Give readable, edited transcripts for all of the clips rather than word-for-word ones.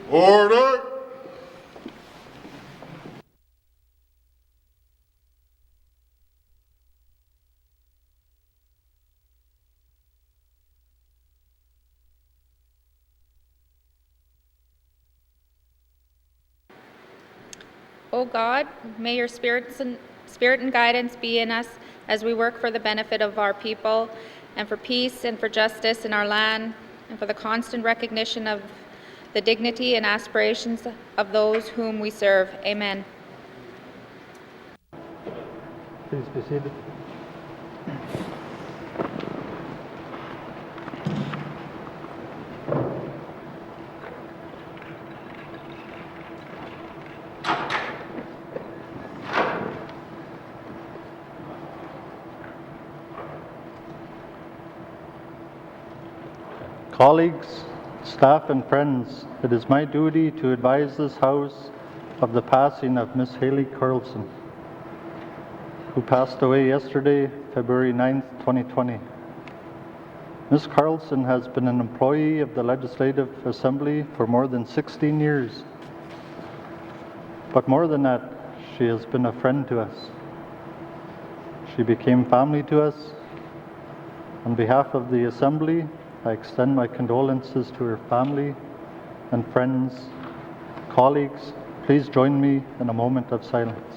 Order! O God, may your spirit and guidance be in us as we work for the benefit of our people and for peace and for justice in our land and for the constant recognition of the dignity and aspirations of those whom we serve. Amen. Please be seated. Colleagues, staff and friends, it is my duty to advise this House of the passing of Miss Haley Carlson, who passed away yesterday, February 9th, 2020. Ms. Carlson has been an employee of the Legislative Assembly for more than 16 years. But more than that, she has been a friend to us. She became family to us. On behalf of the Assembly, I extend my condolences to her family and friends. Colleagues, please join me in a moment of silence.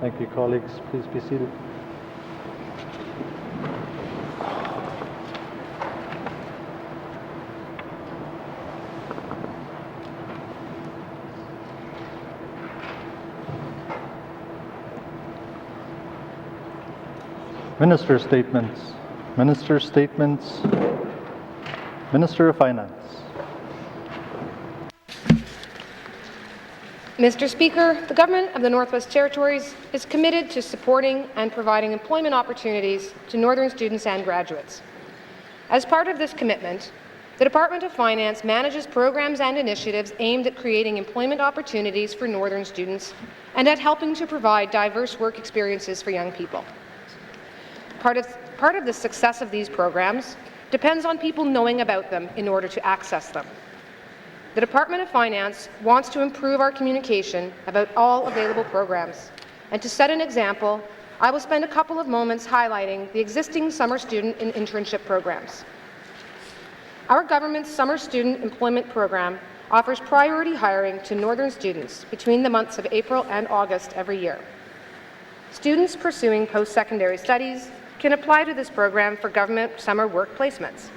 Thank you, colleagues. Please be seated. Minister statements. Minister statements. Minister of Finance. Mr. Speaker, the Government of the Northwest Territories is committed to supporting and providing employment opportunities to Northern students and graduates. As part of this commitment, the Department of Finance manages programs and initiatives aimed at creating employment opportunities for Northern students and at helping to provide diverse work experiences for young people. Part of the success of these programs depends on people knowing about them in order to access them. The Department of Finance wants to improve our communication about all available programs, and to set an example, I will spend a couple of moments highlighting the existing summer student and internship programs. Our government's summer student employment program offers priority hiring to Northern students between the months of April and August every year. Students pursuing post-secondary studies can apply to this program for government summer work placements.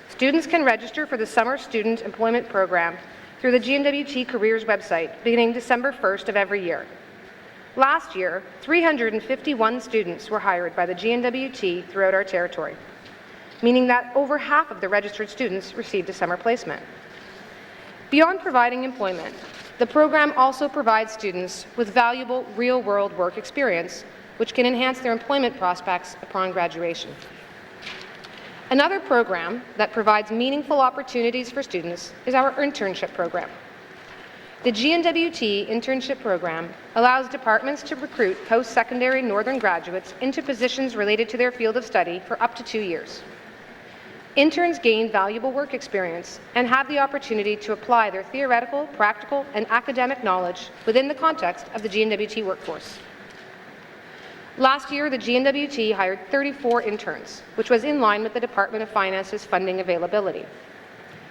Students can register for the Summer Student Employment Program through the N.W.T Careers website beginning December 1st of every year. Last year, 351 students were hired by the N.W.T throughout our territory, meaning that over half of the registered students received a summer placement. Beyond providing employment, the program also provides students with valuable real-world work experience, which can enhance their employment prospects upon graduation. Another program that provides meaningful opportunities for students is our internship program. The N.W.T internship program allows departments to recruit post-secondary Northern graduates into positions related to their field of study for up to 2 years. Interns gain valuable work experience and have the opportunity to apply their theoretical, practical, and academic knowledge within the context of the N.W.T workforce. Last year, the N.W.T hired 34 interns, which was in line with the Department of Finance's funding availability.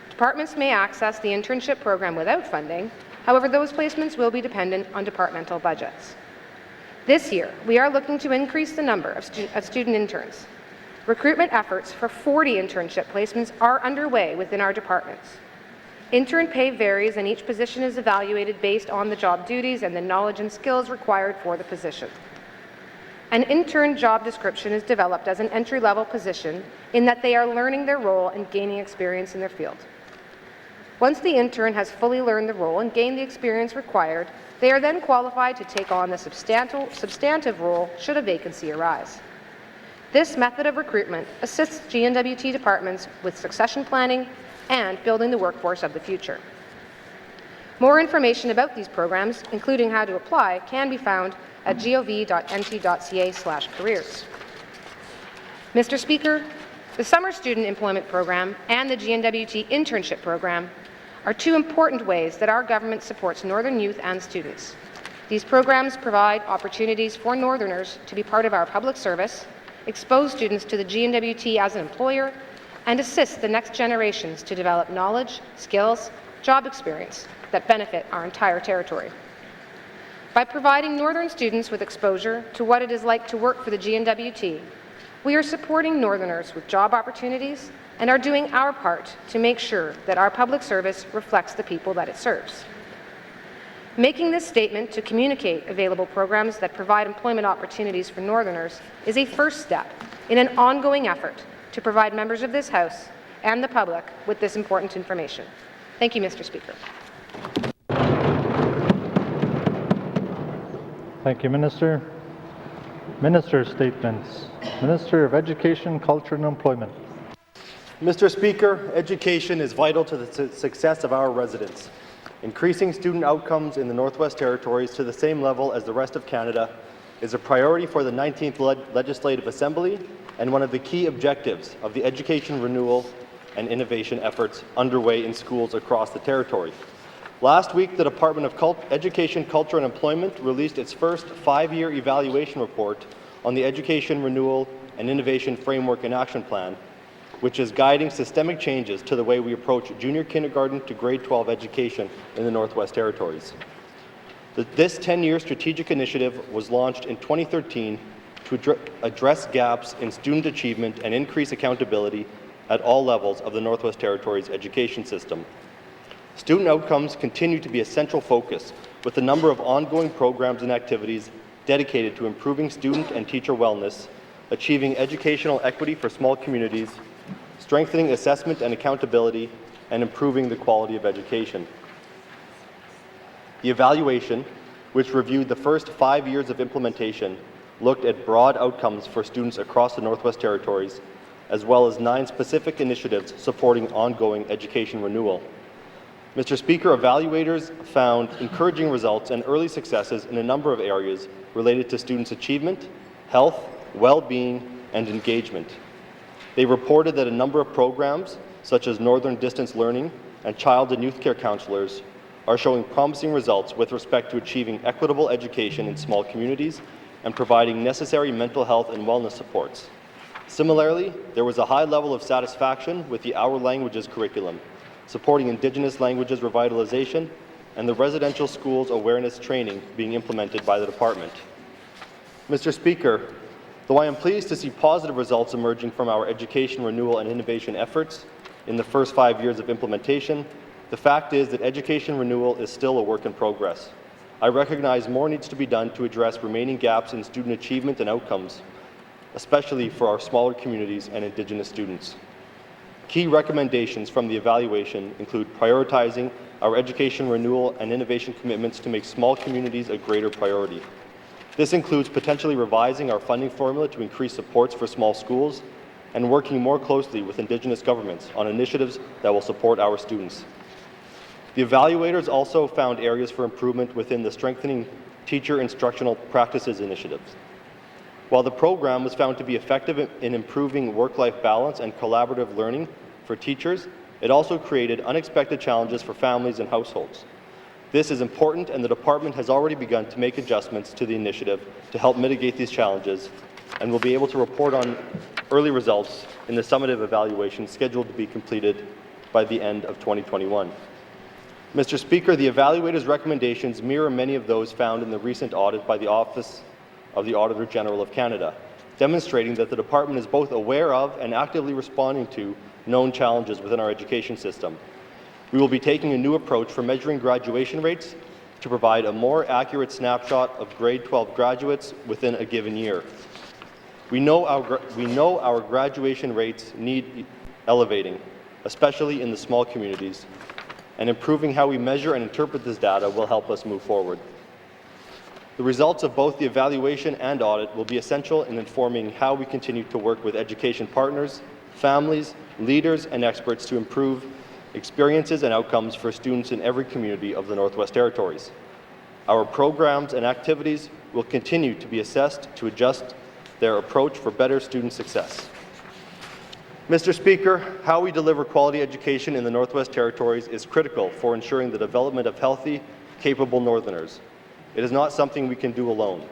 Departments may access the internship program without funding. However, those placements will be dependent on departmental budgets. This year, we are looking to increase the number of student interns. Recruitment efforts for 40 internship placements are underway within our departments. Intern pay varies and each position is evaluated based on the job duties and the knowledge and skills required for the position. An intern job description is developed as an entry-level position in that they are learning their role and gaining experience in their field. Once the intern has fully learned the role and gained the experience required, they are then qualified to take on the substantive role should a vacancy arise. This method of recruitment assists G&W.T departments with succession planning and building the workforce of the future. More information about these programs, including how to apply, can be found at gov.nt.ca/careers. Mr. Speaker, the Summer Student Employment Program and the G&W.T Internship Program are two important ways that our government supports Northern youth and students. These programs provide opportunities for Northerners to be part of our public service, expose students to the G&W.T as an employer, and assist the next generations to develop knowledge, skills, job experience that benefit our entire territory. By providing Northern students with exposure to what it is like to work for the G&W.T, we are supporting Northerners with job opportunities and are doing our part to make sure that our public service reflects the people that it serves. Making this statement to communicate available programs that provide employment opportunities for Northerners is a first step in an ongoing effort to provide members of this House and the public with this important information. Thank you, Mr. Speaker. Thank you, Minister. Minister statements. Minister of Education, Culture and Employment. Mr. Speaker, education is vital to the success of our residents. Increasing student outcomes in the Northwest Territories to the same level as the rest of Canada is a priority for the 19th Legislative Assembly and one of the key objectives of the education renewal and innovation efforts underway in schools across the territory. Last week, the Department of Education, Culture and Employment released its first 5-year evaluation report on the Education Renewal and Innovation Framework and Action Plan, which is guiding systemic changes to the way we approach junior kindergarten to grade 12 education in the Northwest Territories. This 10-year strategic initiative was launched in 2013 to address gaps in student achievement and increase accountability at all levels of the Northwest Territories education system. Student outcomes continue to be a central focus, with a number of ongoing programs and activities dedicated to improving student and teacher wellness, achieving educational equity for small communities, strengthening assessment and accountability, and improving the quality of education. The evaluation, which reviewed the first 5 years of implementation, looked at broad outcomes for students across the Northwest Territories, as well as 9 specific initiatives supporting ongoing education renewal. Mr. Speaker, evaluators found encouraging results and early successes in a number of areas related to students' achievement, health, well-being, and engagement. They reported that a number of programs, such as Northern Distance Learning and Child and Youth Care Counselors, are showing promising results with respect to achieving equitable education in small communities and providing necessary mental health and wellness supports. Similarly, there was a high level of satisfaction with the Our Languages curriculum, supporting Indigenous languages revitalization, and the residential schools awareness training being implemented by the department. Mr. Speaker, though I am pleased to see positive results emerging from our education renewal and innovation efforts in the first 5 years of implementation, the fact is that education renewal is still a work in progress. I recognize more needs to be done to address remaining gaps in student achievement and outcomes, especially for our smaller communities and Indigenous students. Key recommendations from the evaluation include prioritizing our education renewal and innovation commitments to make small communities a greater priority. This includes potentially revising our funding formula to increase supports for small schools and working more closely with Indigenous governments on initiatives that will support our students. The evaluators also found areas for improvement within the Strengthening Teacher Instructional Practices initiatives. While the program was found to be effective in improving work-life balance and collaborative learning for teachers, it also created unexpected challenges for families and households. This is important, and the department has already begun to make adjustments to the initiative to help mitigate these challenges, and will be able to report on early results in the summative evaluation scheduled to be completed by the end of 2021. Mr. Speaker, the evaluators' recommendations mirror many of those found in the recent audit by the Office of the Auditor General of Canada, demonstrating that the department is both aware of and actively responding to known challenges within our education system. We will be taking a new approach for measuring graduation rates to provide a more accurate snapshot of grade 12 graduates within a given year. We know our graduation rates need elevating, especially in the small communities, and improving how we measure and interpret this data will help us move forward. The results of both the evaluation and audit will be essential in informing how we continue to work with education partners, families, leaders, and experts to improve experiences and outcomes for students in every community of the Northwest Territories. Our programs and activities will continue to be assessed to adjust their approach for better student success. Mr. Speaker, how we deliver quality education in the Northwest Territories is critical for ensuring the development of healthy, capable Northerners. It is not something we can do alone.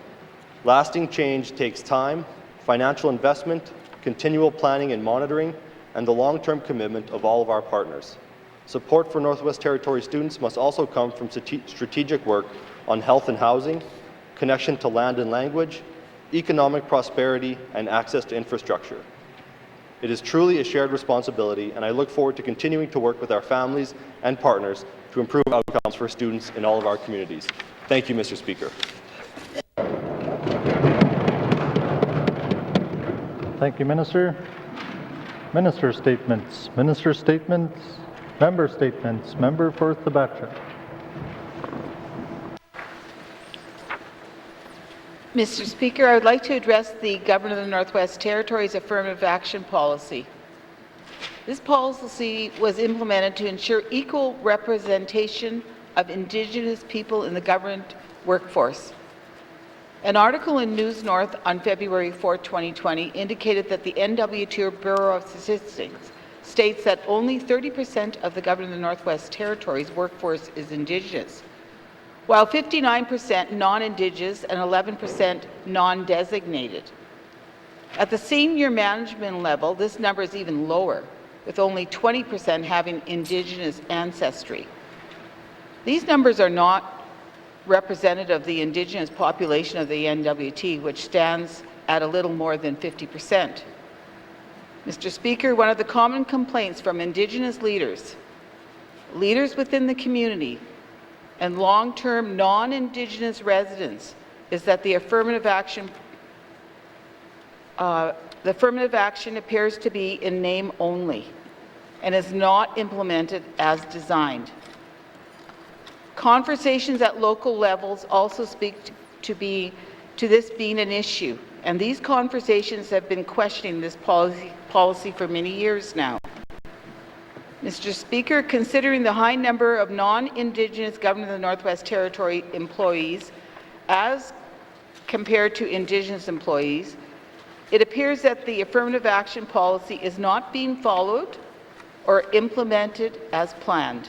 Lasting change takes time, financial investment, continual planning and monitoring, and the long-term commitment of all of our partners. Support for Northwest Territory students must also come from strategic work on health and housing, connection to land and language, economic prosperity, and access to infrastructure. It is truly a shared responsibility, and I look forward to continuing to work with our families and partners to improve outcomes for students in all of our communities. Thank you, Mr. Speaker. Thank you, Minister. Minister statements. Minister statements. Member statements. Member for Thabatcha. Mr. Speaker, I would like to address the Government of the Northwest Territories Affirmative Action Policy. This policy was implemented to ensure equal representation of Indigenous people in the government workforce. An article in News North on February 4, 2020 indicated that the N.W.T Bureau of Statistics states that only 30% of the Government of the Northwest Territories workforce is Indigenous, while 59% non-Indigenous and 11% non-designated. At the senior management level, this number is even lower, with only 20% having Indigenous ancestry. These numbers are not representative of the Indigenous population of the N.W.T, which stands at a little more than 50%. Mr. Speaker, one of the common complaints from Indigenous leaders within the community, and long-term non-Indigenous residents is that the affirmative action appears to be in name only and is not implemented as designed. Conversations at local levels also speak to this being an issue, and these conversations have been questioning this policy for many years now. Mr. Speaker, considering the high number of non-Indigenous Government of the Northwest Territory employees as compared to Indigenous employees, it appears that the affirmative action policy is not being followed or implemented as planned.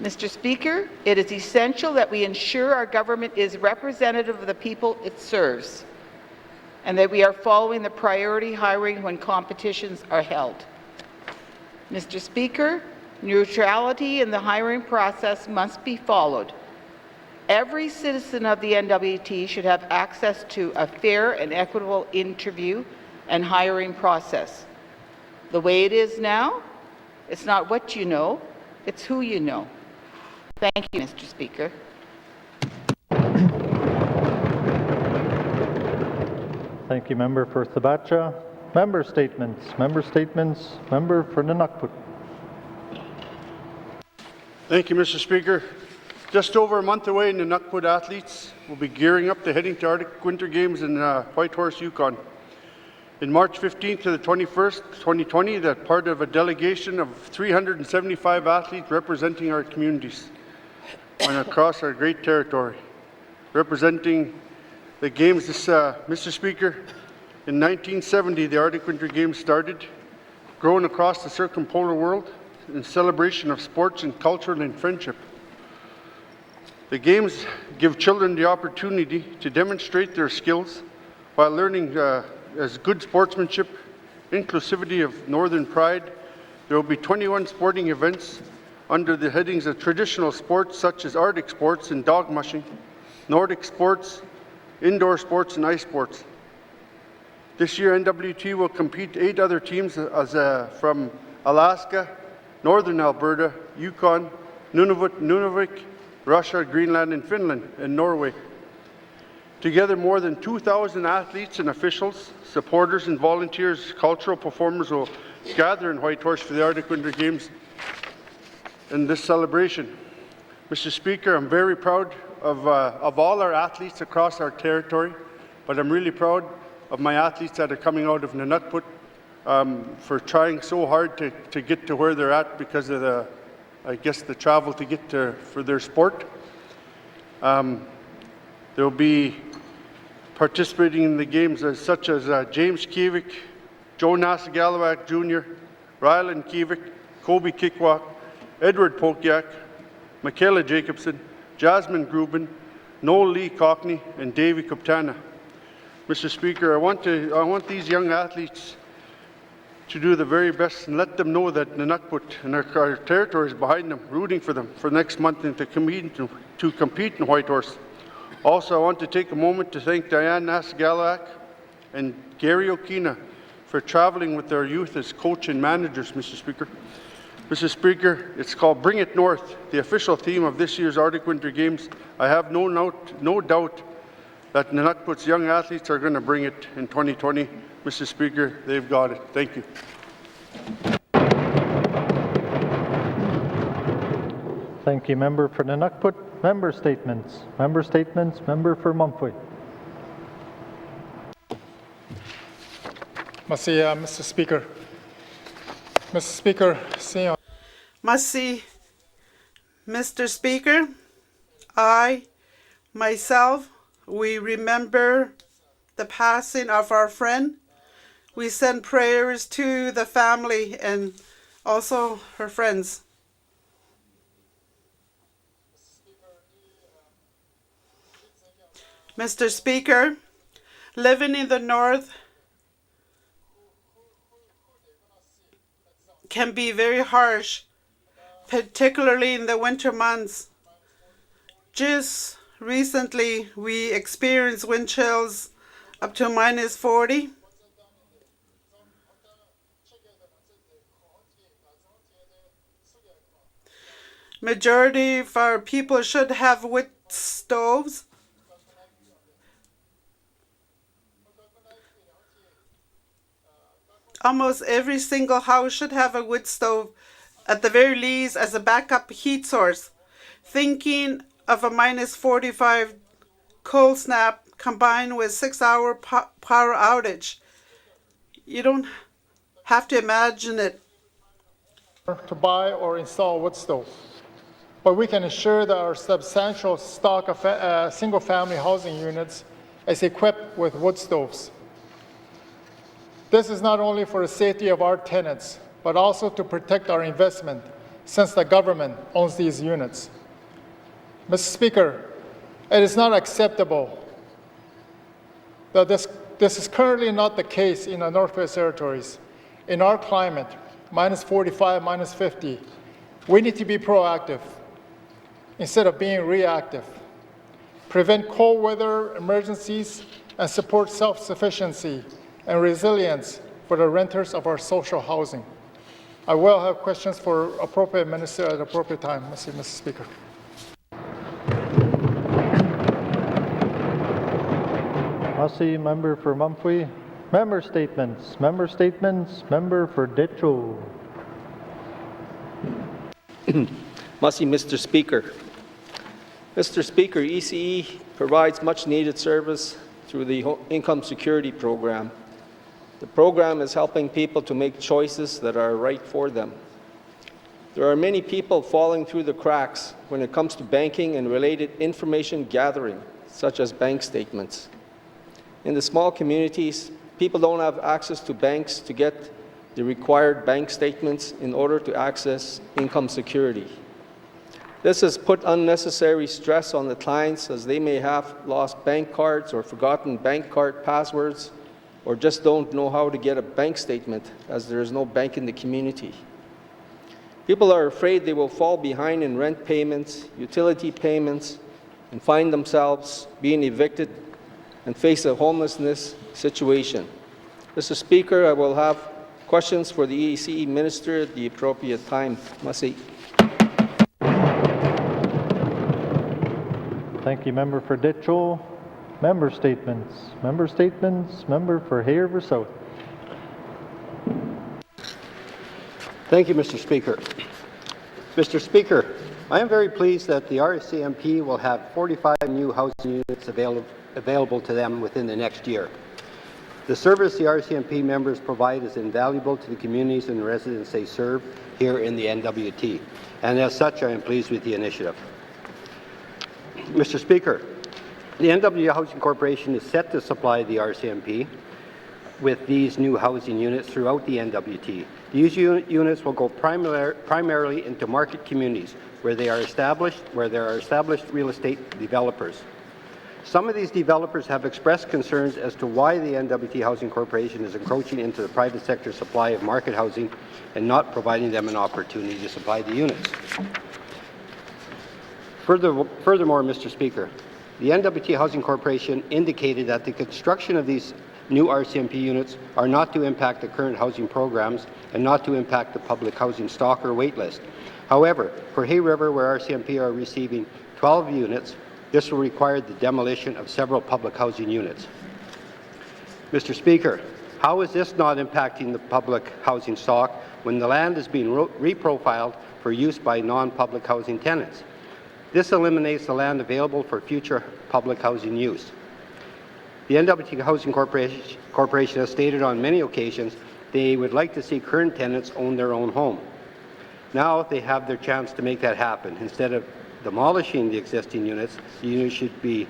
Mr. Speaker, it is essential that we ensure our government is representative of the people it serves and that we are following the priority hiring when competitions are held. Mr. Speaker, neutrality in the hiring process must be followed. Every citizen of the N.W.T should have access to a fair and equitable interview and hiring process. The way it is now, it's not what you know, it's who you know. Thank you, Mr. Speaker. Thank you, Member for Thabatcha. Member statements. Member statements. Member for N.W.T. Thank you, Mr. Speaker. Just over a month away, the N.W.T athletes will be gearing up to heading to Arctic Winter Games in Whitehorse, Yukon. In March 15th to the 21st, 2020, that part of a delegation of 375 athletes representing our communities and across our great territory. Representing the games, Mr. Speaker, in 1970, the Arctic Winter Games started, growing across the circumpolar world in celebration of sports and culture and friendship. The Games give children the opportunity to demonstrate their skills while learning as good sportsmanship, inclusivity of Northern pride. There will be 21 sporting events under the headings of traditional sports such as Arctic sports and dog mushing, Nordic sports, indoor sports and ice sports. This year, N.W.T will compete 8 other teams from Alaska, Northern Alberta, Yukon, Nunavut, Russia, Greenland, and Finland, and Norway. Together, more than 2,000 athletes and officials, supporters and volunteers, cultural performers will gather in Whitehorse for the Arctic Winter Games in this celebration. Mr. Speaker, I'm very proud of all our athletes across our territory, but I'm really proud of my athletes that are coming out of Nunavut for trying so hard to get to where they're at because of the travel to get to for their sport. They'll be participating in the games such as James Kivik, Joe Nasagalawak Jr., Rylan Kivik, Kobe Kikwak, Edward Pokiak, Michaela Jacobson, Jasmine Grubin, Noel Lee Cockney, and Davy Kuptana. Mr. Speaker, I want these young athletes to do the very best and let them know that Nunavut and our territory is behind them, rooting for them for next month and to compete in Whitehorse. Also, I want to take a moment to thank Diane Nasagalawak and Gary Okina for traveling with our youth as coach and managers, Mr. Speaker. Mr. Speaker, it's called Bring It North, the official theme of this year's Arctic Winter Games. I have no doubt that Nunavut's young athletes are going to bring it in 2020. Mr. Speaker, they've got it. Thank you. Thank you, Member for Nunavut. Member statements. Member statements. Member for Mumfway. Merci, Mr. Speaker. Mr. Speaker, Merci, Mr. Speaker. I, myself, we remember the passing of our friend. We send prayers to the family and also her friends. Mr. Speaker, living in the North can be very harsh, particularly in the winter months. Just recently, we experienced wind chills up to -40. Majority of our people should have wood stoves. Almost every single house should have a wood stove, at the very least as a backup heat source. Thinking of a -45 cold snap combined with 6-hour power outage, you don't have to imagine it. to buy or install wood stove, but we can ensure that our substantial stock of single-family housing units is equipped with wood stoves. This is not only for the safety of our tenants, but also to protect our investment, since the government owns these units. Mr. Speaker, it is not acceptable that this is currently not the case in the Northwest Territories. In our climate, -45, -50, we need to be proactive instead of being reactive. Prevent cold weather emergencies and support self-sufficiency and resilience for the renters of our social housing. I will have questions for appropriate minister at appropriate time, Mr. Speaker. Merci, Member for Mumfway. Member statements. Member statements. Member for Detroit. Merci, Mr. Speaker. Mr. Speaker, ECE provides much needed service through the Income Security Program. The program is helping people to make choices that are right for them. There are many people falling through the cracks when it comes to banking and related information gathering, such as bank statements. In the small communities, people don't have access to banks to get the required bank statements in order to access income security. This has put unnecessary stress on the clients, as they may have lost bank cards or forgotten bank card passwords, or just don't know how to get a bank statement, as there is no bank in the community. People are afraid they will fall behind in rent payments, utility payments, and find themselves being evicted and face a homelessness situation. Mr. Speaker, I will have Questions for the ECE Minister at the appropriate time. Masi. Thank you, Member for Ditchell. Member statements. Member statements. Member for Haverhill South. Thank you, Mr. Speaker. Mr. Speaker, I am very pleased that the RCMP will have 45 new housing units available to them within the next year. The service the RCMP members provide is invaluable to the communities and residents they serve here in the N.W.T, and as such, I am pleased with the initiative. Mr. Speaker, the N.W. Housing Corporation is set to supply the RCMP with these new housing units throughout the N.W.T. These units will go primarily into market communities where there are established real estate developers. Some of these developers have expressed concerns as to why the N.W.T. Housing Corporation is encroaching into the private sector supply of market housing and not providing them an opportunity to supply the units. Furthermore, Mr. Speaker, the N.W.T. Housing Corporation indicated that the construction of these new RCMP units are not to impact the current housing programs and not to impact the public housing stock or wait list. However, for Hay River, where RCMP are receiving 12 units, this will require the demolition of several public housing units. Mr. Speaker, how is this not impacting the public housing stock when the land is being reprofiled for use by non-public housing tenants? This eliminates the land available for future public housing use. The N.W.T. Housing Corporation has stated on many occasions they would like to see current tenants own their own home. Now they have their chance to make that happen. Instead of demolishing the existing units, the units should be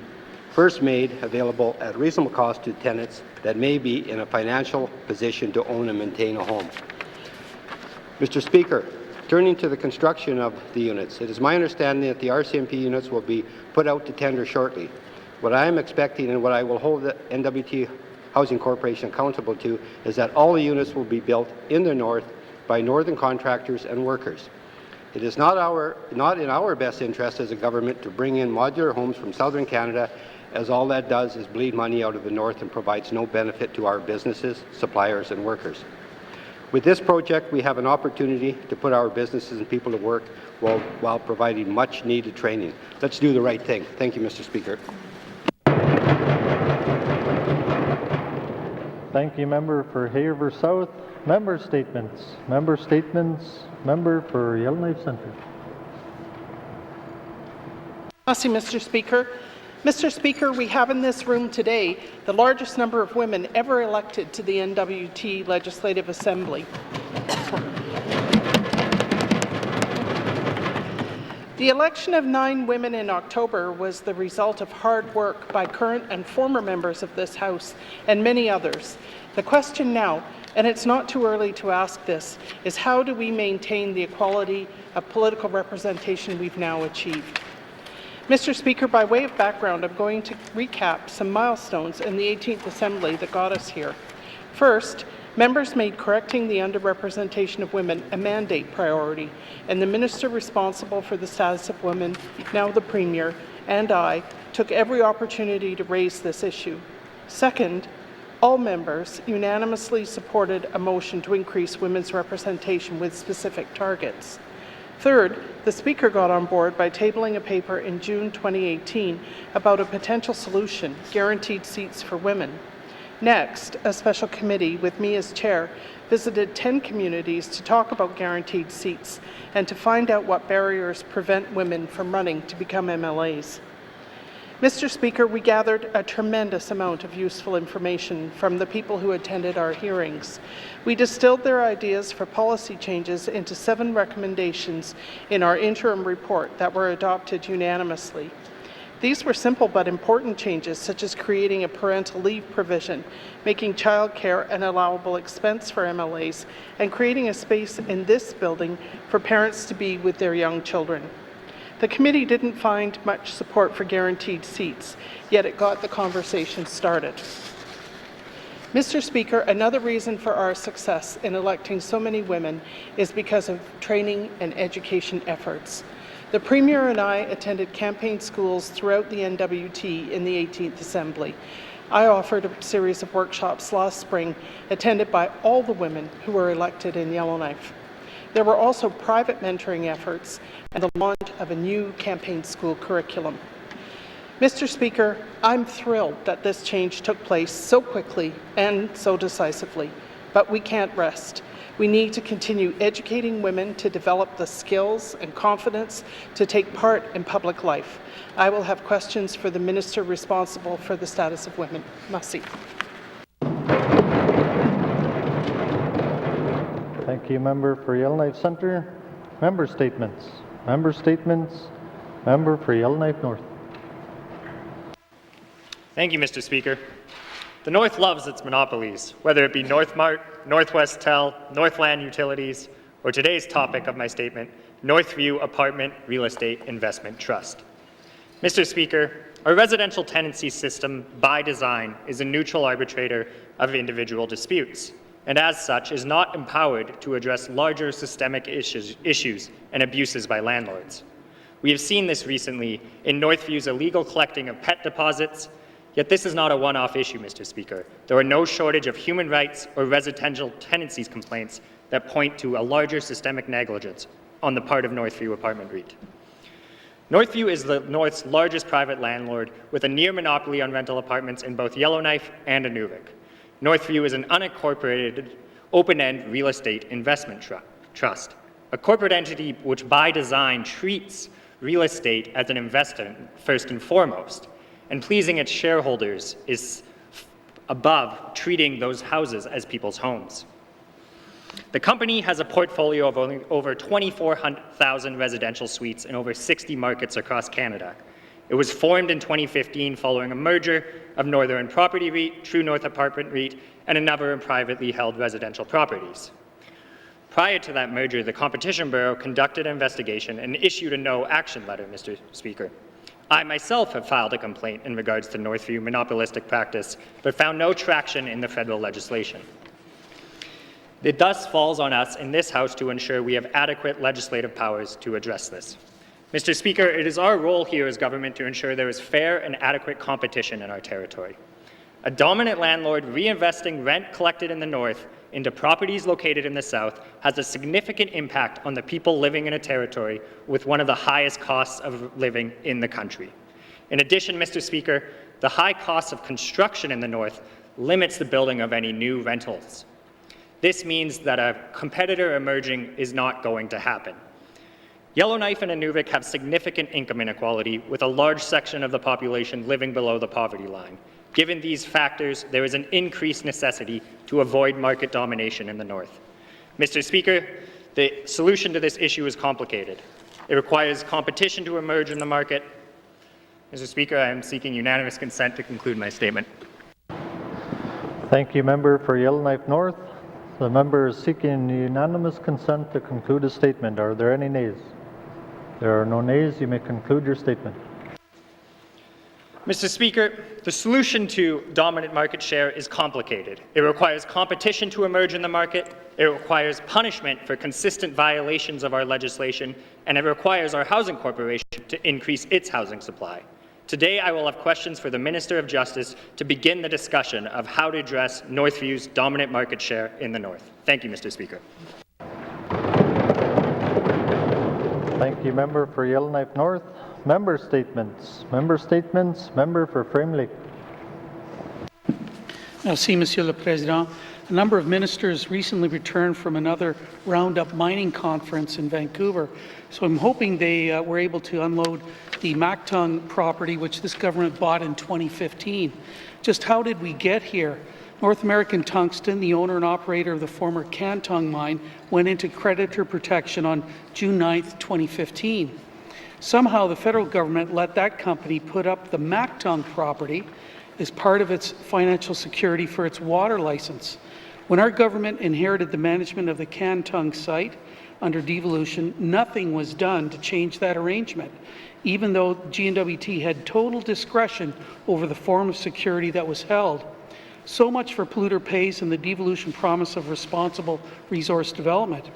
first made available at reasonable cost to tenants that may be in a financial position to own and maintain a home. Mr. Speaker, turning to the construction of the units, it is my understanding that the RCMP units will be put out to tender shortly. What I am expecting and what I will hold the N.W.T. Housing Corporation accountable to is that all the units will be built in the north by northern contractors and workers. It is not in our best interest as a government to bring in modular homes from southern Canada, as all that does is bleed money out of the north and provides no benefit to our businesses, suppliers and workers. With this project, we have an opportunity to put our businesses and people to work while providing much needed training. Let's do the right thing. Thank you, Mr. Speaker. Thank you, Member for Haverhill South. Member statements. Member statements. Member for Yellowknife Centre. Mr. Speaker. Mr. Speaker, we have in this room today the largest number of women ever elected to the N.W.T. Legislative Assembly. The election of 9 women in October was the result of hard work by current and former members of this House and many others. The question now, and it's not too early to ask this, is how do we maintain the equality of political representation we've now achieved? Mr. Speaker, by way of background, I'm going to recap some milestones in the 18th Assembly that got us here. First, members made correcting the underrepresentation of women a mandate priority, and the minister responsible for the status of women, now the Premier, and I, took every opportunity to raise this issue. Second, all members unanimously supported a motion to increase women's representation with specific targets. Third, the Speaker got on board by tabling a paper in June 2018 about a potential solution, guaranteed seats for women. Next, a special committee, with me as chair, visited 10 communities to talk about guaranteed seats and to find out what barriers prevent women from running to become MLAs. Mr. Speaker, we gathered a tremendous amount of useful information from the people who attended our hearings. We distilled their ideas for policy changes into 7 recommendations in our interim report that were adopted unanimously. These were simple but important changes, such as creating a parental leave provision, making childcare an allowable expense for MLAs, and creating a space in this building for parents to be with their young children. The committee didn't find much support for guaranteed seats, yet it got the conversation started. Mr. Speaker, another reason for our success in electing so many women is because of training and education efforts. The Premier and I attended campaign schools throughout the N.W.T. in the 18th Assembly. I offered a series of workshops last spring attended by all the women who were elected in Yellowknife. There were also private mentoring efforts and the launch of a new campaign school curriculum. Mr. Speaker, I'm thrilled that this change took place so quickly and so decisively, but we can't rest. We need to continue educating women to develop the skills and confidence to take part in public life. I will have questions for the Minister responsible for the status of women. Merci. Thank you, Member for Yellowknife Centre. Member statements. Member statements. Member for Yellowknife North. Thank you, Mr. Speaker. The North loves its monopolies, whether it be Northmart, Northwest Tel, Northland Utilities, or today's topic of my statement, Northview Apartment Real Estate Investment Trust. Mr. Speaker, our residential tenancy system, by design, is a neutral arbitrator of individual disputes, and as such is not empowered to address larger systemic issues and abuses by landlords. We have seen this recently in Northview's illegal collecting of pet deposits, yet this is not a one-off issue, Mr. Speaker. There are no shortage of human rights or residential tenancies complaints that point to a larger systemic negligence on the part of Northview Apartment REIT. Northview is the North's largest private landlord with a near monopoly on rental apartments in both Yellowknife and Inuvik. Northview is an unincorporated, open-end real estate investment trust, a corporate entity which by design treats real estate as an investment first and foremost, and pleasing its shareholders is above treating those houses as people's homes. The company has a portfolio of over 24,000 residential suites in over 60 markets across Canada. It was formed in 2015 following a merger of Northern Property REIT, True North Apartment REIT, and a number of privately held residential properties. Prior to that merger, the Competition Bureau conducted an investigation and issued a no-action letter, Mr. Speaker. I myself have filed a complaint in regards to Northview monopolistic practice, but found no traction in the federal legislation. It thus falls on us in this House to ensure we have adequate legislative powers to address this. Mr. Speaker, it is our role here as government to ensure there is fair and adequate competition in our territory. A dominant landlord reinvesting rent collected in the North into properties located in the South has a significant impact on the people living in a territory with one of the highest costs of living in the country. In addition, Mr. Speaker, the high cost of construction in the North limits the building of any new rentals. This means that a competitor emerging is not going to happen. Yellowknife and Inuvik have significant income inequality, with a large section of the population living below the poverty line. Given these factors, there is an increased necessity to avoid market domination in the North. Mr. Speaker, the solution to this issue is complicated. It requires competition to emerge in the market. Mr. Speaker, I am seeking unanimous consent to conclude my statement. Thank you, Member for Yellowknife North. The member is seeking unanimous consent to conclude his statement. Are there any nays? There are no nays. You may conclude your statement. Mr. Speaker, the solution to dominant market share is complicated. It requires competition to emerge in the market, it requires punishment for consistent violations of our legislation, and it requires our housing corporation to increase its housing supply. Today, I will have questions for the Minister of Justice to begin the discussion of how to address Northview's dominant market share in the North. Thank you, Mr. Speaker. Thank you, Member for Yellowknife North. Member statements. Member statements. Member for Frame Lake. Merci, Monsieur le Président. A number of ministers recently returned from another Roundup mining conference in Vancouver, so I'm hoping they were able to unload the Mactung property, which this government bought in 2015. Just how did we get here? North American Tungsten, the owner and operator of the former Cantong mine, went into creditor protection on June 9, 2015. Somehow the federal government let that company put up the Mactung property as part of its financial security for its water license. When our government inherited the management of the Cantong site under devolution, nothing was done to change that arrangement, even though N.W.T had total discretion over the form of security that was held. So much for polluter pays and the devolution promise of responsible resource development.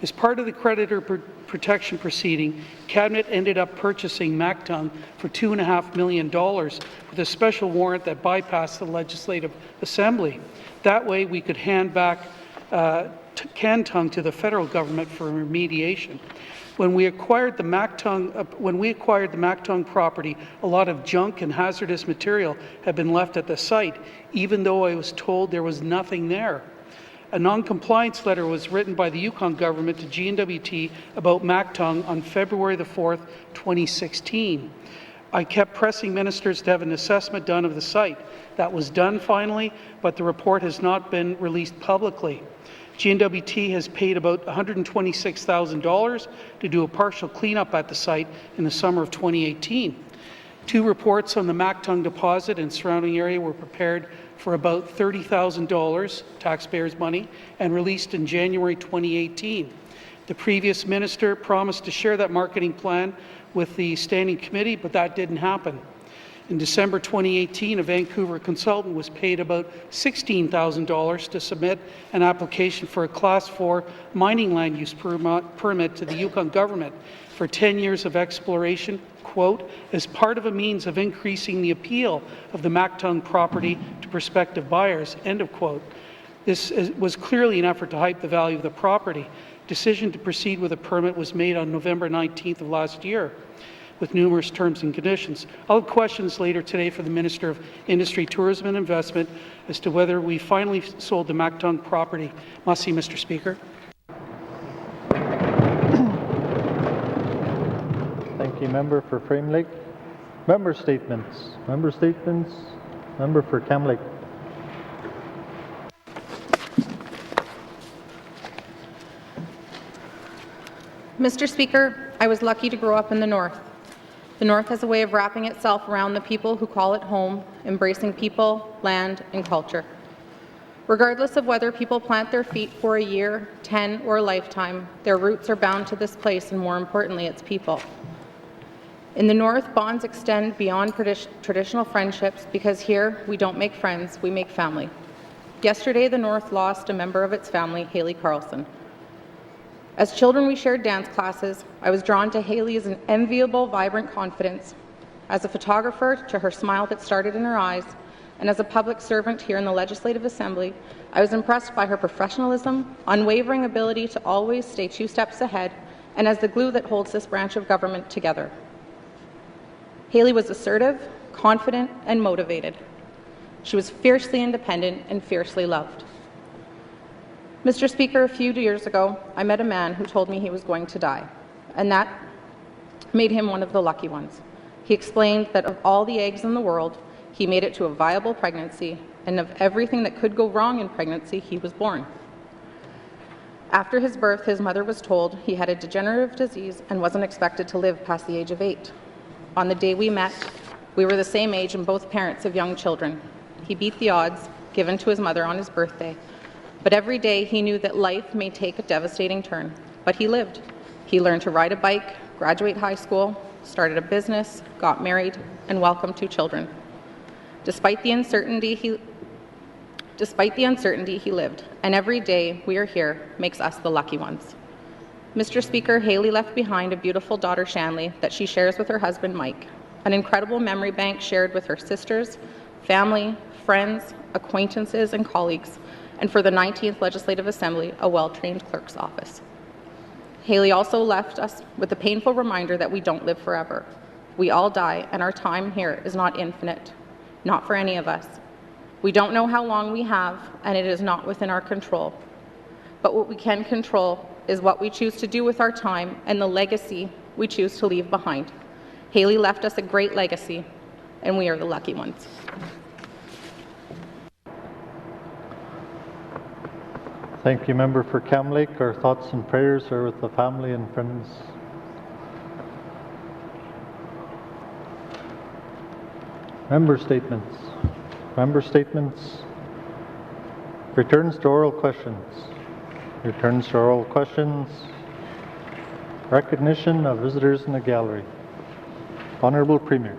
As part of the creditor protection proceeding, Cabinet ended up purchasing Mactung for $2.5 million with a special warrant that bypassed the Legislative Assembly. That way we could hand back Cantung to the federal government for remediation. When we acquired the Mactung property, a lot of junk and hazardous material had been left at the site, even though I was told there was nothing there. A non-compliance letter was written by the Yukon government to N.W.T about Mactung on February the 4th, 2016. I kept pressing ministers to have an assessment done of the site. That was done finally, but the report has not been released publicly. N.W.T has paid about $126,000 to do a partial cleanup at the site in the summer of 2018. 2 reports on the Mactung deposit and surrounding area were prepared for about $30,000 taxpayers' money and released in January 2018. The previous minister promised to share that marketing plan with the standing committee, but that didn't happen. In December 2018, a Vancouver consultant was paid about $16,000 to submit an application for a Class 4 mining land use permit to the Yukon government for 10 years of exploration, quote, as part of a means of increasing the appeal of the Mactung property to prospective buyers, end of quote. This was clearly an effort to hype the value of the property. Decision to proceed with a permit was made on November 19th of last year, with numerous terms and conditions. I'll have questions later today for the Minister of Industry, Tourism and Investment as to whether we finally sold the Mactung property. Merci, Mr. Speaker. Thank you, Member for Frame Lake. Member statements. Member statements. Member for Cam Lake. Mr. Speaker, I was lucky to grow up in the North. The North has a way of wrapping itself around the people who call it home, embracing people, land, and culture. Regardless of whether people plant their feet for a year, 10, or a lifetime, their roots are bound to this place and, more importantly, its people. In the North, bonds extend beyond traditional friendships because here we don't make friends, we make family. Yesterday, the North lost a member of its family, Haley Carlson. As children, we shared dance classes. I was drawn to Haley's enviable, vibrant confidence. As a photographer, to her smile that started in her eyes, and as a public servant here in the Legislative Assembly, I was impressed by her professionalism, unwavering ability to always stay 2 steps ahead, and as the glue that holds this branch of government together. Haley was assertive, confident, and motivated. She was fiercely independent and fiercely loved. Mr. Speaker, a few years ago, I met a man who told me he was going to die, and that made him one of the lucky ones. He explained that of all the eggs in the world, he made it to a viable pregnancy, and of everything that could go wrong in pregnancy, he was born. After his birth, his mother was told he had a degenerative disease and wasn't expected to live past the age of 8. On the day we met, we were the same age and both parents of young children. He beat the odds given to his mother on his birthday. But every day he knew that life may take a devastating turn, but he lived. He learned to ride a bike, graduate high school, started a business, got married, and welcomed 2 children. Despite the uncertainty, he lived, and every day we are here makes us the lucky ones. Mr. Speaker, Haley left behind a beautiful daughter, Shanley, that she shares with her husband, Mike, an incredible memory bank shared with her sisters, family, friends, acquaintances, and colleagues, and for the 19th Legislative Assembly, a well-trained clerk's office. Haley also left us with a painful reminder that we don't live forever. We all die, and our time here is not infinite, not for any of us. We don't know how long we have, and it is not within our control. But what we can control is what we choose to do with our time and the legacy we choose to leave behind. Haley left us a great legacy, and we are the lucky ones. Thank you, Member for Cam Lake. Our thoughts and prayers are with the family and friends. Member statements. Member statements. Returns to oral questions. Returns to oral questions. Recognition of visitors in the gallery. Honourable Premier.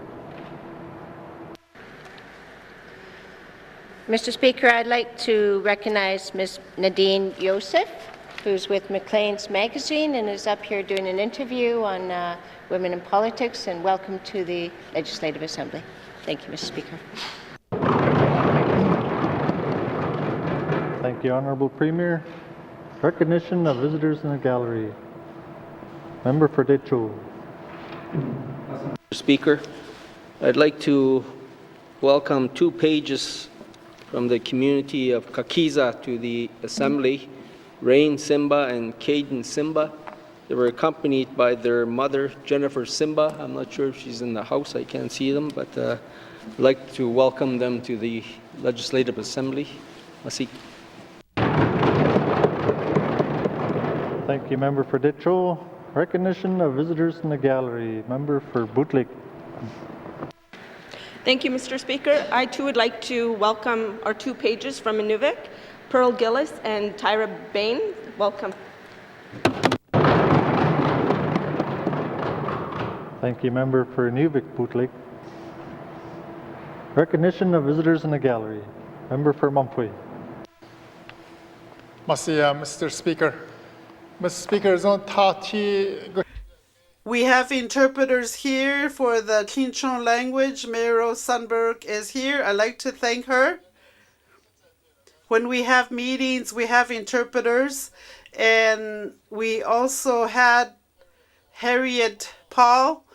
Mr. Speaker, I'd like to recognize Ms. Nadine Yosef, who's with Maclean's Magazine and is up here doing an interview on women in politics, and welcome to the Legislative Assembly. Thank you, Mr. Speaker. Thank you, Honourable Premier. Recognition of visitors in the gallery. Member for Decho. Mr. Speaker, I'd like to welcome 2 pages from the community of Kakiza to the Assembly, Rain Simba and Caden Simba. They were accompanied by their mother, Jennifer Simba. I'm not sure if she's in the house, I can't see them, but I'd like to welcome them to the Legislative Assembly. Merci. Thank you, Member for Decho. Recognition of visitors in the gallery. Member for Bootlick. Thank you, Mr. Speaker. I too would like to welcome our 2 pages from Inuvik, Pearl Gillis and Tyra Bain. Welcome. Thank you, Member for Inuvik, Bootlick. Recognition of visitors in the gallery. Member for Mumfway. Merci, Mr. Speaker. Mr. Speaker, we have interpreters here for the Clinchon language. Mayor Rose Sundberg is here. I'd like to thank her. When we have meetings, we have interpreters, and we also had Harriet Paul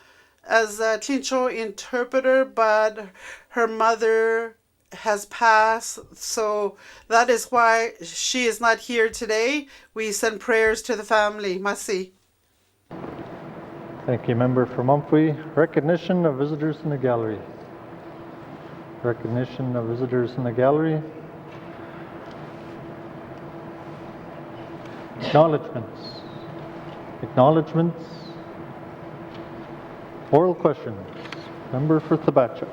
as a Clinchon interpreter, but her mother has passed, so that is why she is not here today. We send prayers to the family. Merci. Thank you, Member for Mumfway. Recognition of visitors in the gallery. Recognition of visitors in the gallery. Acknowledgements. Acknowledgements. Oral questions. Member for Thabacha.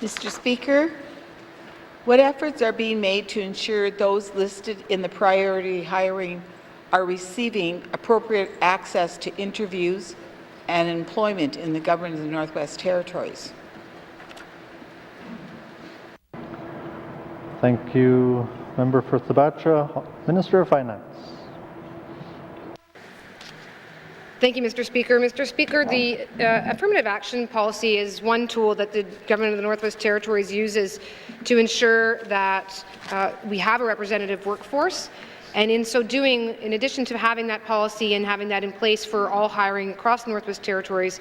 Mr. Speaker, what efforts are being made to ensure those listed in the priority hiring are receiving appropriate access to interviews and employment in the government of the Northwest Territories? Thank you, Member for Thabacha. Minister of Finance. Thank you, Mr. Speaker. Mr. Speaker, the affirmative action policy is one tool that the Government of the Northwest Territories uses to ensure that we have a representative workforce. And in so doing, in addition to having that policy and having that in place for all hiring across the Northwest Territories,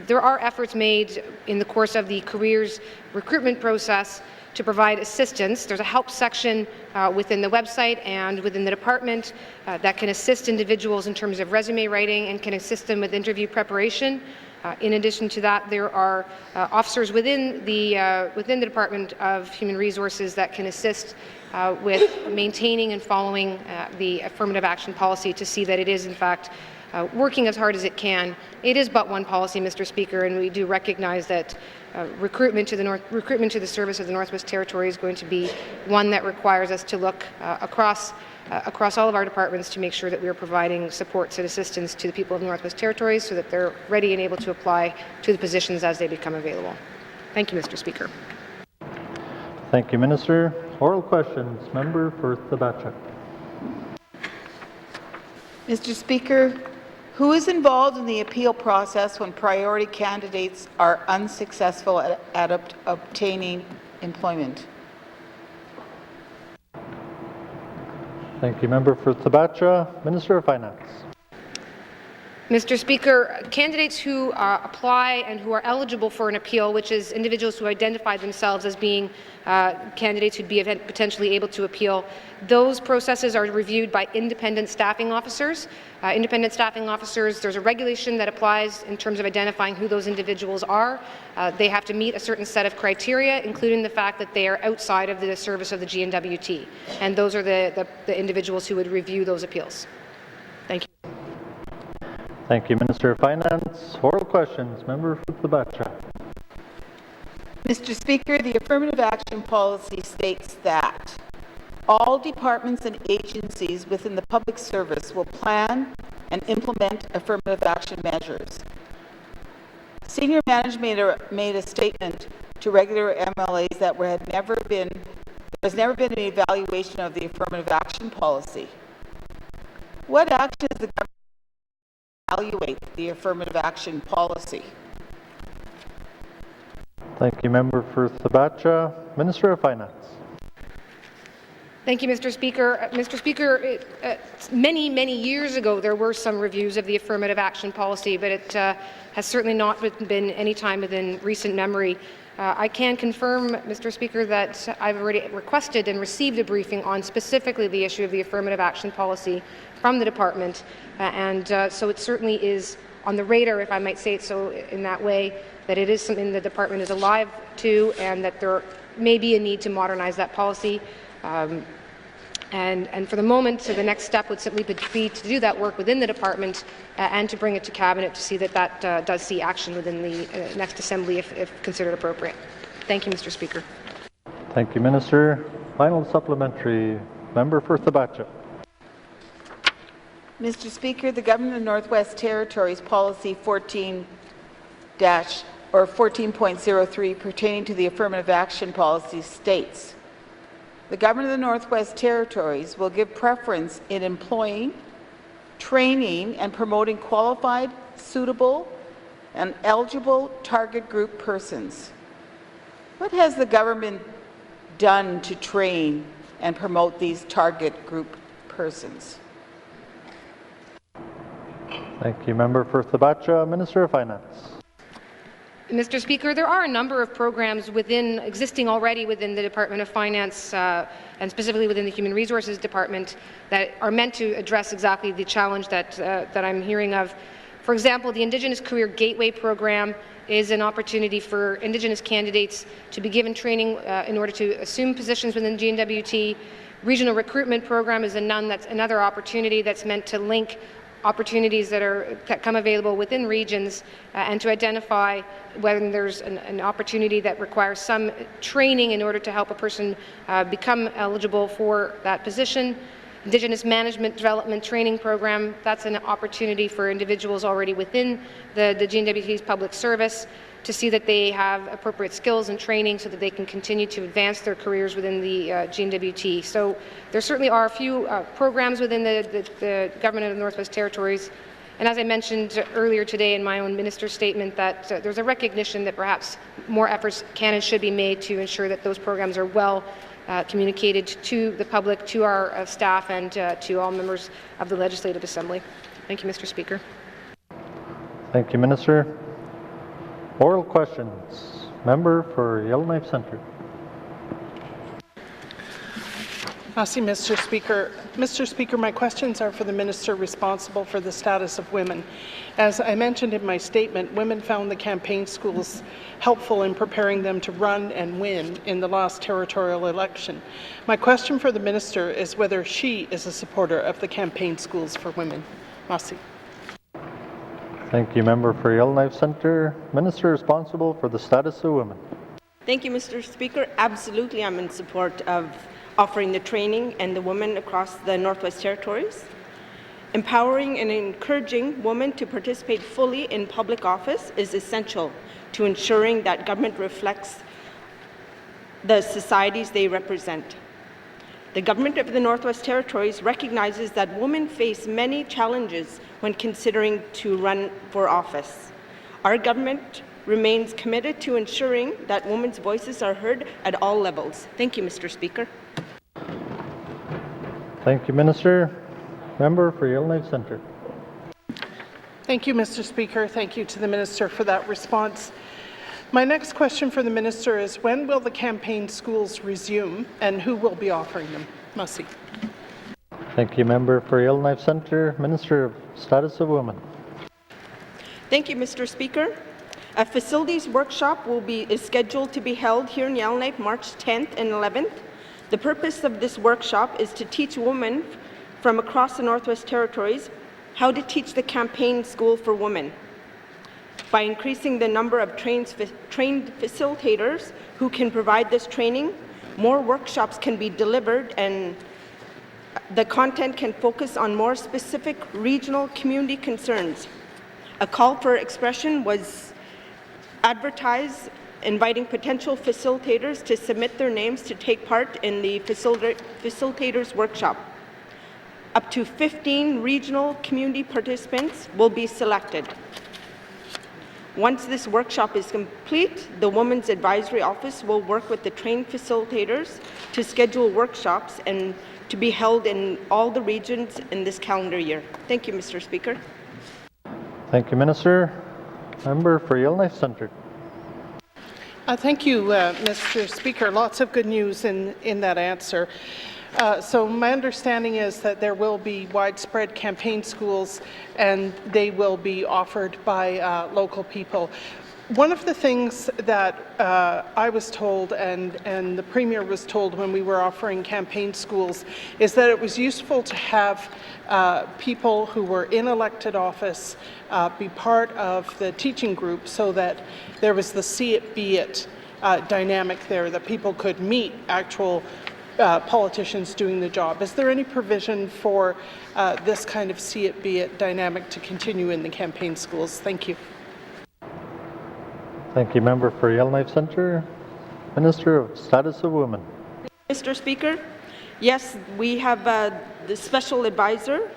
there are efforts made in the course of the careers recruitment process to provide assistance. There's a help section within the website and within the department that can assist individuals in terms of resume writing and can assist them with interview preparation. In addition to that, there are officers within the Department of Human Resources that can assist with maintaining and following the affirmative action policy to see that it is in fact working as hard as it can. It is but one policy, Mr. Speaker, and we do recognize that recruitment to the service of the Northwest Territory is going to be one that requires us to look across all of our departments to make sure that we are providing supports and assistance to the people of the Northwest Territories so that they're ready and able to apply to the positions as they become available. Thank you, Mr. Speaker. Thank you, Minister. Oral questions. Member for Thabacha. Mr. Speaker, who is involved in the appeal process when priority candidates are unsuccessful at obtaining employment? Thank you, Member for Thabacha. Minister of Finance. Mr. Speaker, candidates who apply and who are eligible for an appeal, which is individuals who identify themselves as being candidates who'd be potentially able to appeal, those processes are reviewed by independent staffing officers. There's a regulation that applies in terms of identifying who those individuals are. They have to meet a certain set of criteria, including the fact that they are outside of the service of the N.W.T. And those are the individuals who would review those appeals. Thank you. Thank you, Minister of Finance. Oral questions. Member for Thabacha. Mr. Speaker, the affirmative action policy states that all departments and agencies within the public service will plan and implement affirmative action measures. Senior management made a statement to regular MLAs that there has never been an evaluation of the affirmative action policy. What actions the government evaluate the affirmative action policy? Thank you, Member for Sabacha. Minister of Finance. Thank you, Mr. Speaker. Mr. Speaker, many years ago there were some reviews of the affirmative action policy, but it has certainly not been any time within recent memory. I can confirm, Mr. Speaker, that I've already requested and received a briefing on specifically the issue of the affirmative action policy from the department, so it certainly is on the radar, if I might say it so in that way, that it is something the department is alive to and that there may be a need to modernize that policy. And for the moment, so the next step would simply be to do that work within the department and to bring it to Cabinet to see that that does see action within the next Assembly if considered appropriate. Thank you, Mr. Speaker. Thank you, Minister. Final supplementary. Member for Sabacha. Mr. Speaker, the Government of the Northwest Territories Policy 14.03 pertaining to the affirmative action policy states, the Government of the Northwest Territories will give preference in employing, training, and promoting qualified, suitable, and eligible target group persons. What has the government done to train and promote these target group persons? Thank you, Member for Sabacha. Minister of Finance. Mr. Speaker, there are a number of programs existing already within the Department of Finance and specifically within the Human Resources Department that are meant to address exactly the challenge that I'm hearing of. For example, the Indigenous Career Gateway program is an opportunity for Indigenous candidates to be given training in order to assume positions within the N.W.T. Regional Recruitment Program is that's another opportunity that's meant to link opportunities that come available within regions and to identify whether there's an opportunity that requires some training in order to help a person become eligible for that position. Indigenous Management Development Training Program, that's an opportunity for individuals already within the GNWT's public service to see that they have appropriate skills and training so that they can continue to advance their careers within the GNWT. So there certainly are a few programs within the Government of the Northwest Territories. And as I mentioned earlier today in my own minister's statement, that there's a recognition that perhaps more efforts can and should be made to ensure that those programs are well communicated to the public, to our staff, and to all members of the Legislative Assembly. Thank you, Mr. Speaker. Thank you, Minister. Oral questions. Member for Yellowknife Centre. Merci, Mr. Speaker. Mr. Speaker, my questions are for the Minister responsible for the status of women. As I mentioned in my statement, women found the campaign schools helpful in preparing them to run and win in the last territorial election. My question for the Minister is whether she is a supporter of the campaign schools for women. Merci. Thank you, Member for Yellowknife Centre. Minister responsible for the status of women. Thank you, Mr. Speaker. Absolutely, I'm in support of offering the training and the women across the Northwest Territories. Empowering and encouraging women to participate fully in public office is essential to ensuring that government reflects the societies they represent. The Government of the Northwest Territories recognizes that women face many challenges when considering to run for office. Our government remains committed to ensuring that women's voices are heard at all levels. Thank you, Mr. Speaker. Thank you, Minister. Member for Yellowknife Centre. Thank you, Mr. Speaker. Thank you to the Minister for that response. My next question for the Minister is, when will the campaign schools resume and who will be offering them? Merci. Thank you, Member for Yellowknife Centre. Minister of Status of Women. Thank you, Mr. Speaker. A facilities workshop is scheduled to be held here in Yellowknife March 10th and 11th. The purpose of this workshop is to teach women from across the Northwest Territories how to teach the campaign school for women. By increasing the number of trained facilitators who can provide this training, more workshops can be delivered and the content can focus on more specific regional community concerns. A call for expression was advertise inviting potential facilitators to submit their names to take part in the facilitators workshop. Up to 15 regional community participants will be selected. Once this workshop is complete, the Women's Advisory Office will work with the trained facilitators to schedule workshops and to be held in all the regions in this calendar year. Thank you, Mr. Speaker. Thank you, Minister. Member for Yellowknife Centre. Thank you, Mr. Speaker. Lots of good news in that answer. So my understanding is that there will be widespread campaign schools and they will be offered by local people. One of the things that I was told and the Premier was told when we were offering campaign schools is that it was useful to have people who were in elected office be part of the teaching group so that there was the see it, be it dynamic there, that people could meet actual politicians doing the job. Is there any provision for this kind of see it, be it dynamic to continue in the campaign schools? Thank you. Thank you, Member for Yellowknife Centre. Minister of Status of Women. Mr. Speaker, yes, we have the special advisor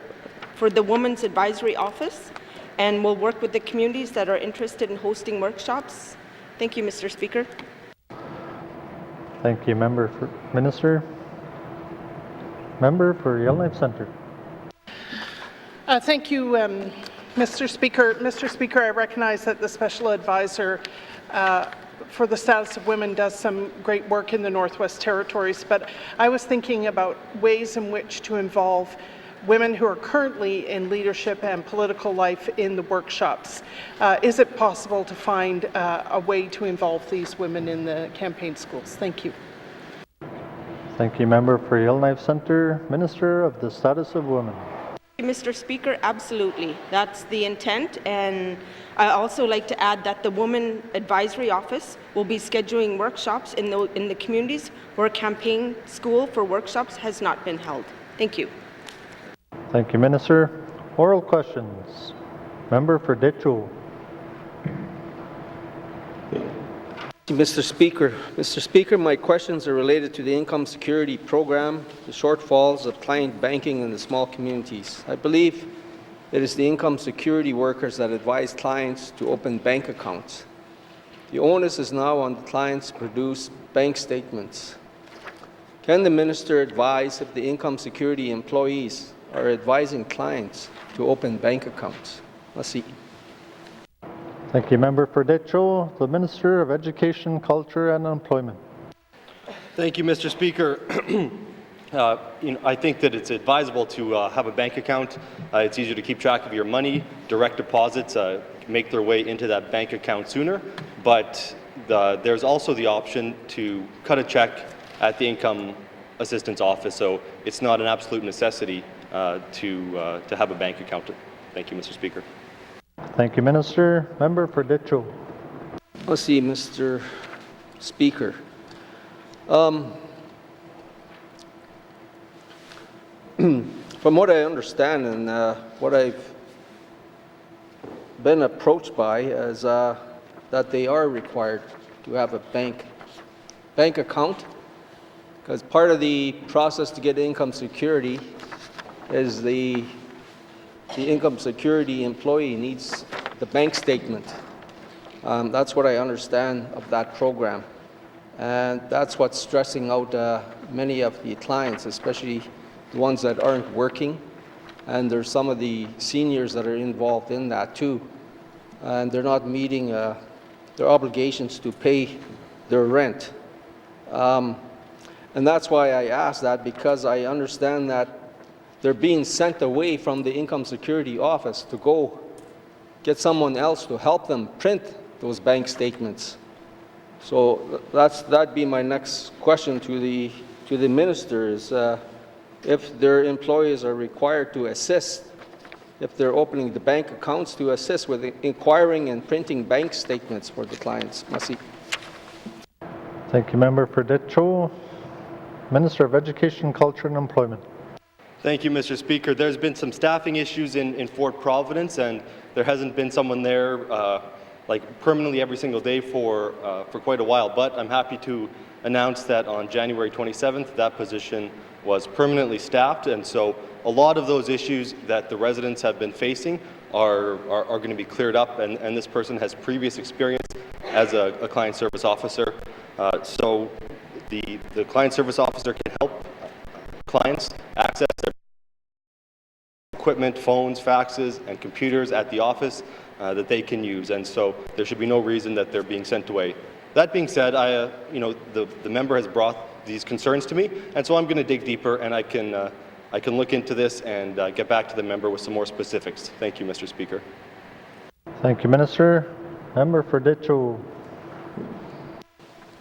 for the Women's Advisory Office, and we'll work with the communities that are interested in hosting workshops. Thank you, Mr. Speaker. Thank you, Member for Minister. Member for Yellowknife Centre. Thank you, Mr. Speaker. Mr. Speaker, I recognize that the Special Advisor for the Status of Women does some great work in the Northwest Territories, but I was thinking about ways in which to involve women who are currently in leadership and political life in the workshops. Is it possible to find a way to involve these women in the campaign schools? Thank you. Thank you, Member for Yellowknife Centre. Minister of the Status of Women. Mr. Speaker, absolutely. That's the intent, and I also like to add that the Women Advisory Office will be scheduling workshops in the communities where a campaign school for workshops has not been held. Thank you. Thank you, Minister. Oral questions. Member for Ditchell. Mr. Speaker, my questions are related to the income security program, the shortfalls of client banking in the small communities. I believe it is the income security workers that advise clients to open bank accounts. The onus is now on the clients to produce bank statements. Can the minister advise if the income security employees are advising clients to open bank accounts? Let's see. Thank you, Member for Ditchell. The Minister of Education, Culture and Employment. Thank you, Mr. Speaker. I think that it's advisable to have a bank account. It's easier to keep track of your money. Direct deposits make their way into that bank account sooner, but there's also the option to cut a check at the Income Assistance Office, so it's not an absolute necessity to have a bank account. Thank you, Mr. Speaker. Thank you, Minister. Member for Ditchell. Let's see, Mr. Speaker. From what I understand and what I've been approached by is that they are required to have a bank account, because part of the process to get income security is the income security employee needs the bank statement. That's what I understand of that program. And that's what's stressing out many of the clients, especially the ones that aren't working. And there's some of the seniors that are involved in that too. And they're not meeting their obligations to pay their rent. And that's why I asked that, because I understand that they're being sent away from the Income Security Office to go get someone else to help them print those bank statements. So that'd be my next question to the minister is if their employees are required to assist, if they're opening the bank accounts, to assist with inquiring and printing bank statements for the clients. Merci. Thank you, Member for Ditchell. Minister of Education, Culture and Employment. Thank you, Mr. Speaker. There's been some staffing issues in Fort Providence, and there hasn't been someone there like permanently every single day for quite a while, but I'm happy to announce that on January 27th, that position was permanently staffed, and so a lot of those issues that the residents have been facing are going to be cleared up, and this person has previous experience as a client service officer. So the client service officer can help clients access their equipment, phones, faxes, and computers at the office that they can use, and so there should be no reason that they're being sent away. That being said, the member has brought these concerns to me, and so I'm going to dig deeper, and I can look into this and get back to the member with some more specifics. Thank you, Mr. Speaker. Thank you, Minister. Member for Ditcho.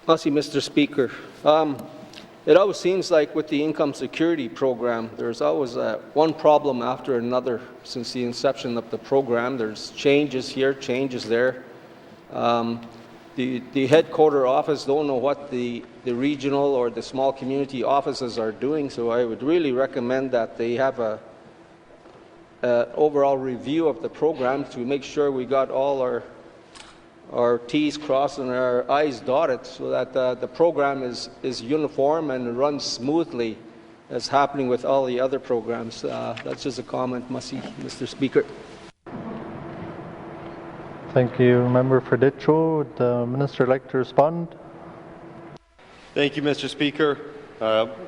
Merci, Mr. Speaker. It always seems like with the income security program, there's always one problem after another since the inception of the program. There's changes here, changes there. The headquarter office don't know what the regional or the small community offices are doing, so I would really recommend that they have an overall review of the program to make sure we got all our T's crossed and our I's dotted, so that the program is uniform and runs smoothly, as happening with all the other programs. That's just a comment, Mr. Speaker. Thank you, Member for Ditcho. Would the Minister like to respond? Thank you, Mr. Speaker.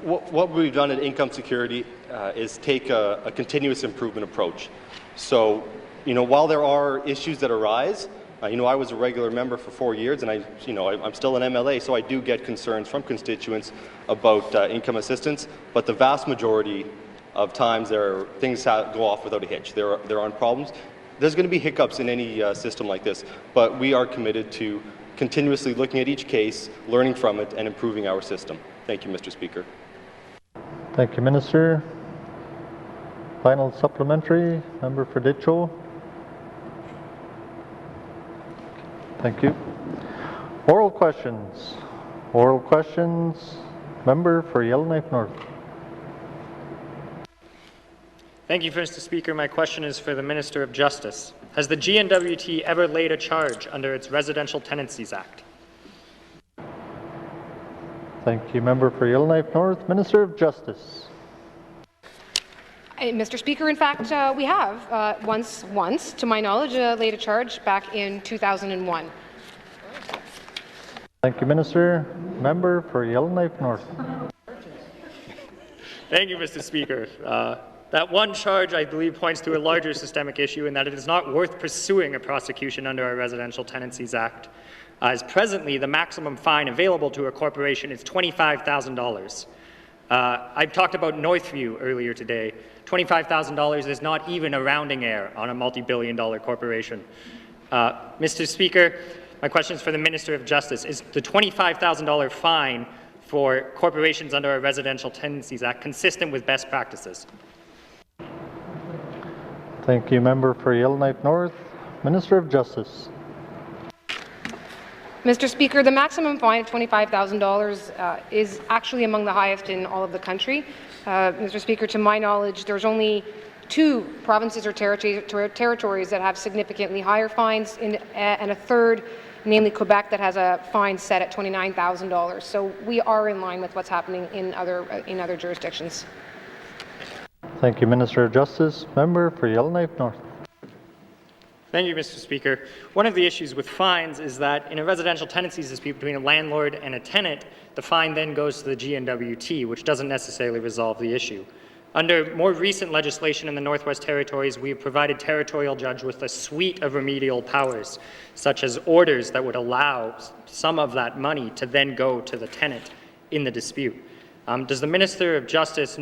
What we've done at Income Security is take a continuous improvement approach. So, while there are issues that arise, I was a regular member for 4 years, and I'm still an MLA, so I do get concerns from constituents about income assistance. But the vast majority of times, things go off without a hitch. There aren't problems. There's going to be hiccups in any system like this, but we are committed to continuously looking at each case, learning from it, and improving our system. Thank you, Mr. Speaker. Thank you, Minister. Final supplementary, Member for Ditcho. Thank you. Oral questions. Oral questions. Member for Yellowknife North. Thank you, Mr. Speaker. My question is for the Minister of Justice. Has the N.W.T ever laid a charge under its Residential Tenancies Act? Thank you, Member for Yellowknife North. Minister of Justice. Mr. Speaker, in fact, we have once, to my knowledge, laid a charge back in 2001. Thank you, Minister. Member for Yellowknife North. Thank you, Mr. Speaker. That one charge, I believe, points to a larger systemic issue in that it is not worth pursuing a prosecution under our Residential Tenancies Act, as presently the maximum fine available to a corporation is $25,000. I've talked about Northview earlier today. $25,000 is not even a rounding error on a multi-billion-dollar corporation. Mr. Speaker, my question is for the Minister of Justice. Is the $25,000 fine for corporations under our Residential Tenancies Act consistent with best practices? Thank you, Member for Yellowknife North. Minister of Justice. Mr. Speaker, the maximum fine of $25,000 is actually among the highest in all of the country. Mr. Speaker, to my knowledge, there's only 2 provinces or territories that have significantly higher fines, and a third, namely Quebec, that has a fine set at $29,000. So we are in line with what's happening in other jurisdictions. Thank you, Minister of Justice. Member for Yellowknife North. Thank you, Mr. Speaker. One of the issues with fines is that in a residential tenancies dispute between a landlord and a tenant, the fine then goes to the N.W.T, which doesn't necessarily resolve the issue. Under more recent legislation in the Northwest Territories, we have provided territorial judge with a suite of remedial powers, such as orders that would allow some of that money to then go to the tenant in the dispute. Does the Minister of Justice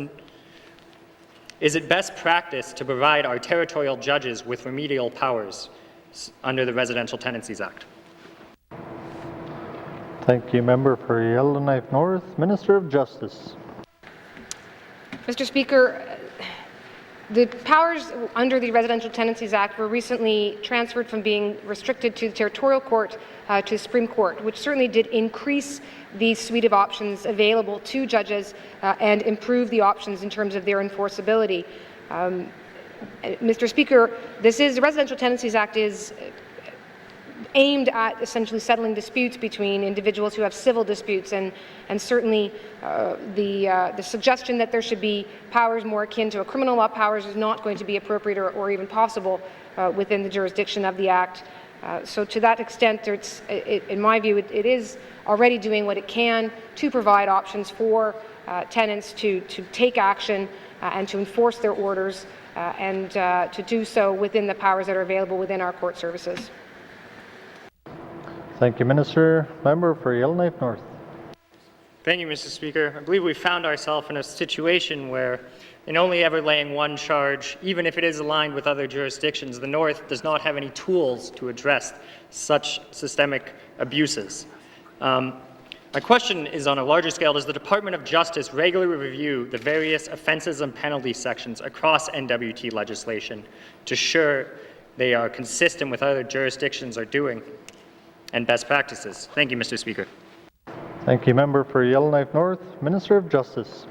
Is it best practice to provide our territorial judges with remedial powers under the Residential Tenancies Act? Thank you, Member for Yellowknife North. Minister of Justice. Mr. Speaker, the powers under the Residential Tenancies Act were recently transferred from being restricted to the Territorial Court to the Supreme Court, which certainly did increase the suite of options available to judges and improve the options in terms of their enforceability. Mr. Speaker, the Residential Tenancies Act is aimed at essentially settling disputes between individuals who have civil disputes, and certainly the suggestion that there should be powers more akin to a criminal law powers is not going to be appropriate or even possible within the jurisdiction of the Act. So to that extent, in my view, it is already doing what it can to provide options for tenants to take action and to enforce their orders and to do so within the powers that are available within our court services. Thank you, Minister. Member for Yellowknife North. Thank you, Mr. Speaker. I believe we found ourselves in a situation where, in only ever laying one charge, even if it is aligned with other jurisdictions, the North does not have any tools to address such systemic abuses. My question is on a larger scale. Does the Department of Justice regularly review the various offences and penalty sections across N.W.T legislation to ensure they are consistent with other jurisdictions are doing and best practices? Thank you, Mr. Speaker. Thank you, Member for Yellowknife North. Minister of Justice.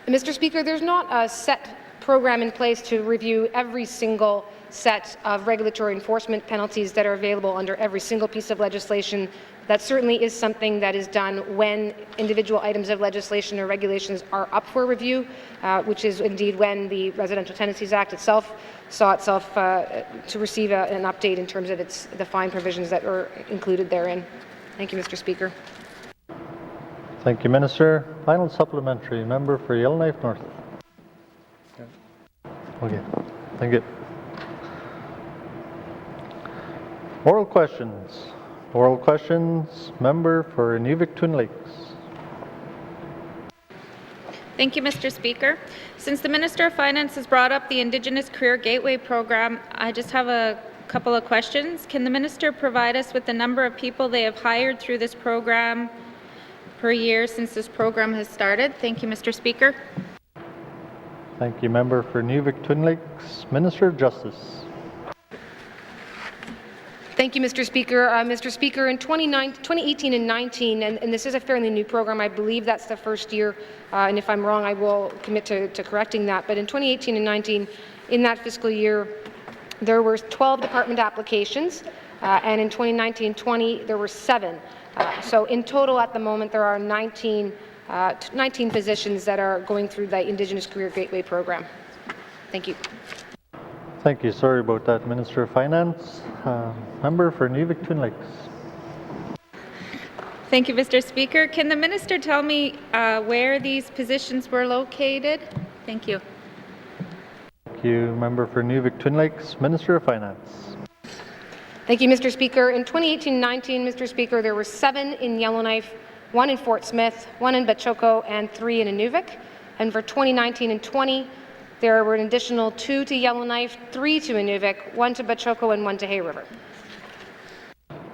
Mr. Speaker, there's not a set program in place to review every single set of regulatory enforcement penalties that are available under every single piece of legislation. That certainly is something that is done when individual items of legislation or regulations are up for review, which is indeed when the Residential Tenancies Act itself saw itself to receive an update in terms of the fine provisions that were included therein. Thank you, Mr. Speaker. Thank you, Minister. Final supplementary. Member for Yellowknife North. Okay. Thank you. Oral questions. Oral questions. Member for Inuvik-Twin Lakes. Thank you, Mr. Speaker. Since the Minister of Finance has brought up the Indigenous Career Gateway program, I just have a couple of questions. Can the Minister provide us with the number of people they have hired through this program per year since this program has started? Thank you, Mr. Speaker. Thank you, Member for Inuvik-Twin Lakes. Minister of Justice. Thank you, Mr. Speaker. Mr. Speaker, in 2018 and 19, and this is a fairly new program, I believe that's the first year, and if I'm wrong, I will commit to correcting that. But in 2018 and 19, in that fiscal year, there were 12 department applications, and in 2019-20, there were 7. So in total, at the moment, there are 19 positions that are going through the Indigenous Career Gateway program. Thank you. Thank you. Sorry about that, Minister of Finance. Member for Inuvik-Twin Lakes. Thank you, Mr. Speaker. Can the Minister tell me where these positions were located? Thank you. Thank you, Member for Inuvik-Twin Lakes. Minister of Finance. Thank you, Mr. Speaker. In 2018-19, Mr. Speaker, there were 7 in Yellowknife, 1 in Fort Smith, 1 in Betchoko, and 3 in Inuvik. And for 2019 and 20, there were an additional 2 to Yellowknife, 3 to Inuvik, 1 to Betchoko, and 1 to Hay River.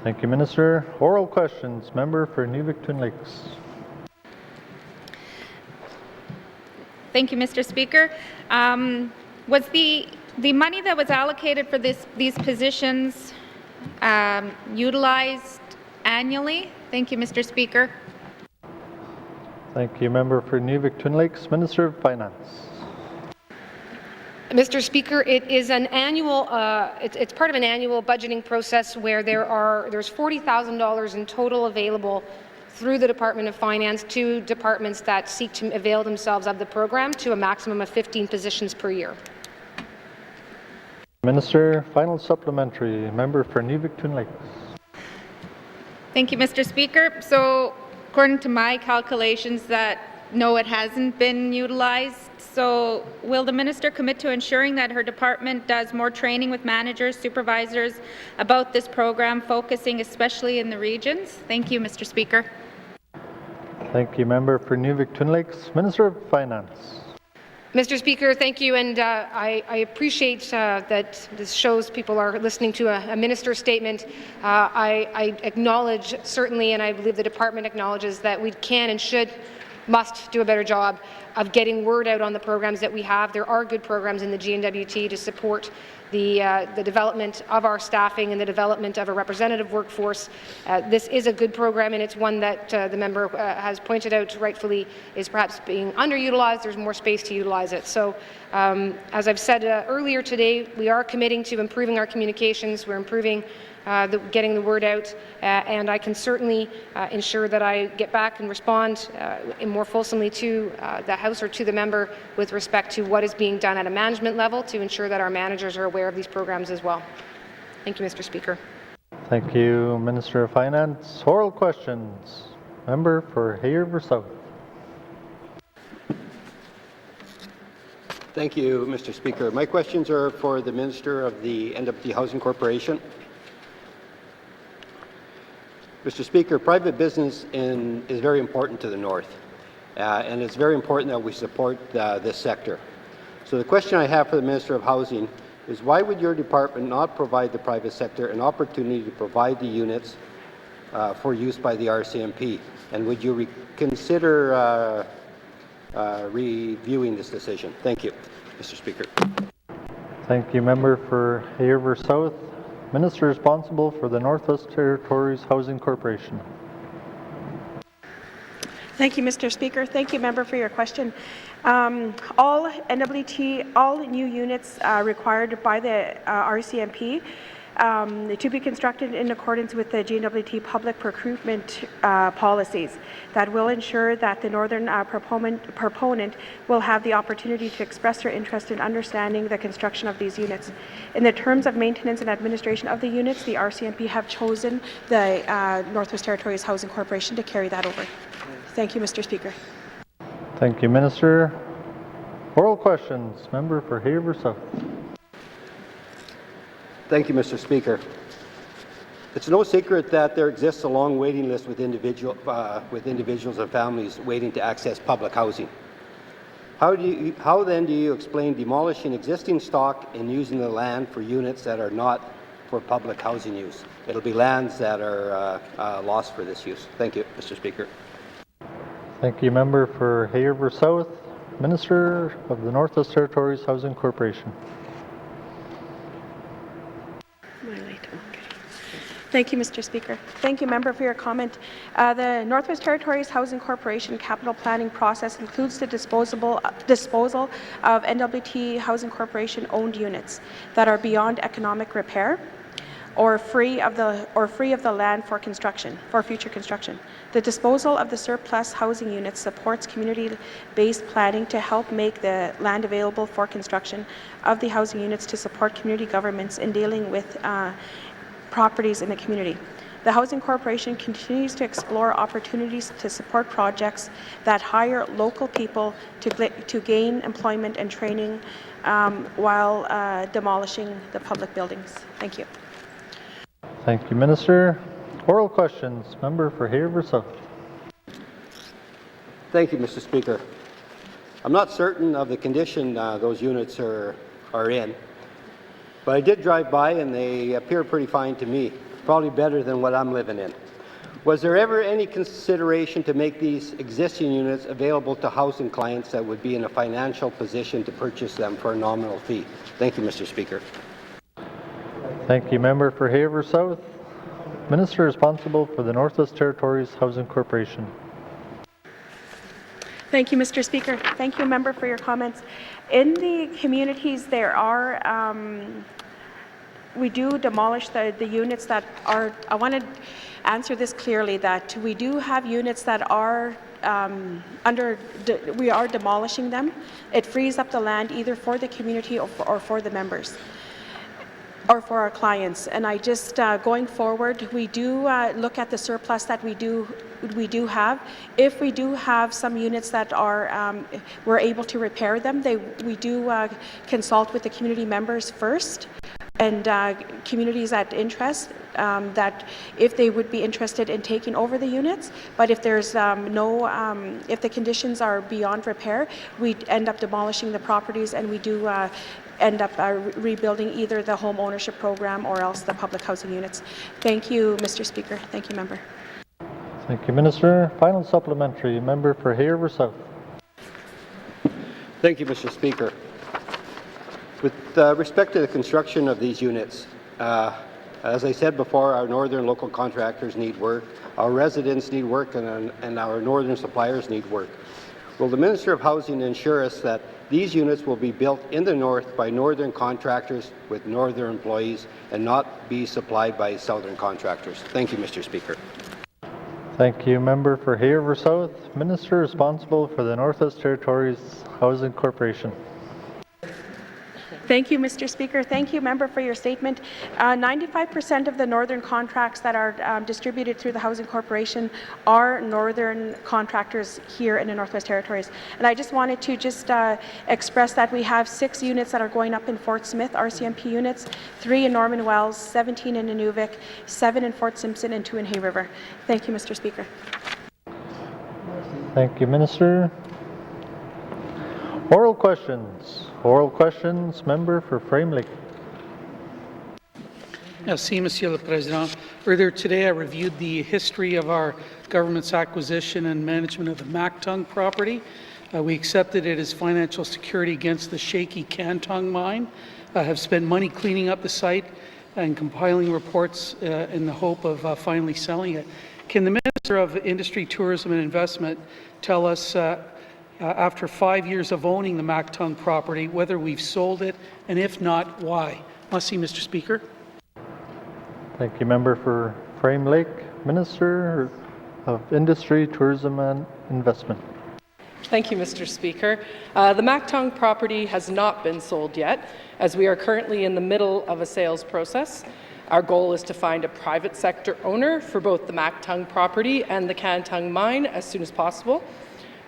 Thank you, Minister. Oral questions. Member for Inuvik-Twin Lakes. Thank you, Mr. Speaker. Was the money that was allocated for these positions utilized annually? Thank you, Mr. Speaker. Thank you, Member for Inuvik-Twin Lakes. Minister of Finance. Mr. Speaker, it is an annual. It's part of an annual budgeting process where there's $40,000 in total available through the Department of Finance to departments that seek to avail themselves of the program to a maximum of 15 positions per year. Minister, final supplementary. Member for Inuvik-Twin Lakes. Thank you, Mr. Speaker. So, according to my calculations, no, it hasn't been utilized. So, will the Minister commit to ensuring that her department does more training with managers, supervisors about this program, focusing especially in the regions? Thank you, Mr. Speaker. Thank you, Member for Inuvik-Twin Lakes. Minister of Finance. Mr. Speaker, thank you, and I appreciate that this shows people are listening to a minister's statement. I acknowledge, certainly, and I believe the department acknowledges that we can and should must do a better job of getting word out on the programs that we have. There are good programs in the N.W.T to support the development of our staffing and the development of a representative workforce. This is a good program, and it's one that the member has pointed out rightfully is perhaps being underutilized. There's more space to utilize it. So, as I've said earlier today, we are committing to improving our communications. We're improving getting the word out, and I can certainly ensure that I get back and respond more fulsomely to the House or to the member with respect to what is being done at a management level to ensure that our managers are aware of these programs as well. Thank you, Mr. Speaker. Thank you, Minister of Finance. Oral questions. Member for Hayre South. Thank you, Mr. Speaker. My questions are for the Minister of the N.W.T Housing Corporation. Mr. Speaker, private business is very important to the North, and it's very important that we support this sector. So the question I have for the Minister of Housing is, why would your department not provide the private sector an opportunity to provide the units for use by the RCMP? And would you consider reviewing this decision? Thank you, Mr. Speaker. Thank you, Member for Hayre South. Minister responsible for the Northwest Territories Housing Corporation. Thank you, Mr. Speaker. Thank you, member, for your question. All N.W.T, all new units required by the RCMP to be constructed in accordance with the N.W.T public procurement policies that will ensure that the northern proponent will have the opportunity to express their interest in understanding the construction of these units. In the terms of maintenance and administration of the units, the RCMP have chosen the Northwest Territories Housing Corporation to carry that over. Thank you, Mr. Speaker. Thank you, Minister. Oral questions. Member for Hayre South. Thank you, Mr. Speaker. It's no secret that there exists a long waiting list with individuals and families waiting to access public housing. How then do you explain demolishing existing stock and using the land for units that are not for public housing use? It'll be lands that are lost for this use. Thank you, Mr. Speaker. Thank you, Member for Hayre South. Minister of the Northwest Territories Housing Corporation. Thank you, Mr. Speaker. Thank you, member, for your comment. The Northwest Territories Housing Corporation capital planning process includes the disposal of N.W.T Housing Corporation owned units that are beyond economic repair or free of the land for future construction. The disposal of the surplus housing units supports community-based planning to help make the land available for construction of the housing units to support community governments in dealing with properties in the community. The Housing Corporation continues to explore opportunities to support projects that hire local people to gain employment and training while demolishing the public buildings. Thank you. Thank you, Minister. Oral questions. Member for Hayre South. Thank you, Mr. Speaker. I'm not certain of the condition those units are in, but I did drive by and they appear pretty fine to me, probably better than what I'm living in. Was there ever any consideration to make these existing units available to housing clients that would be in a financial position to purchase them for a nominal fee? Thank you, Mr. Speaker. Thank you, Member for Hayre South. Minister responsible for the Northwest Territories Housing Corporation. Thank you, Mr. Speaker. Thank you, member, for your comments. In the communities, there are we do demolish the units that are. I want to answer this clearly, that we do have units that are we are demolishing them. It frees up the land either for the community or for the members, or for our clients. And I just, going forward, we do look at the surplus that we do have. If we do have some units that are, we're able to repair them, we do consult with the community members first, and communities at interest, that if they would be interested in taking over the units. But if there's if the conditions are beyond repair, we end up demolishing the properties, and we do end up rebuilding either the home ownership program or else the public housing units. Thank you, Mr. Speaker. Thank you, member. Thank you, Minister. Final supplementary, member for Haver South. Thank you, Mr. Speaker. With respect to the construction of these units, as I said before, our northern local contractors need work, our residents need work, and our northern suppliers need work. Will the Minister of Housing ensure us that these units will be built in the north by northern contractors with northern employees and not be supplied by southern contractors? Thank you, Mr. Speaker. Thank you, member for Haver South. Minister responsible for the Northwest Territories Housing Corporation. Thank you, Mr. Speaker. Thank you, member, for your statement. 95% of the northern contracts that are distributed through the Housing Corporation are northern contractors here in the Northwest Territories. And I just wanted to express that we have 6 units that are going up in Fort Smith, RCMP units, 3 in Norman Wells, 17 in Inuvik, 7 in Fort Simpson, and 2 in Hay River. Thank you, Mr. Speaker. Thank you, Minister. Oral questions. Oral questions, member for Frame Lake. Merci, Monsieur le Président. Earlier today, I reviewed the history of our government's acquisition and management of the Mactung property. We accepted it as financial security against the shaky Cantong mine. I have spent money cleaning up the site and compiling reports in the hope of finally selling it. Can the Minister of Industry, Tourism and Investment tell us after 5 years of owning the Mactung property, whether we've sold it, and if not, why? Merci, Mr. Speaker. Thank you, member for Frame Lake. Minister of Industry, Tourism and Investment. Thank you, Mr. Speaker. The Mactung property has not been sold yet, as we are currently in the middle of a sales process. Our goal is to find a private sector owner for both the Mactung property and the Cantong mine as soon as possible.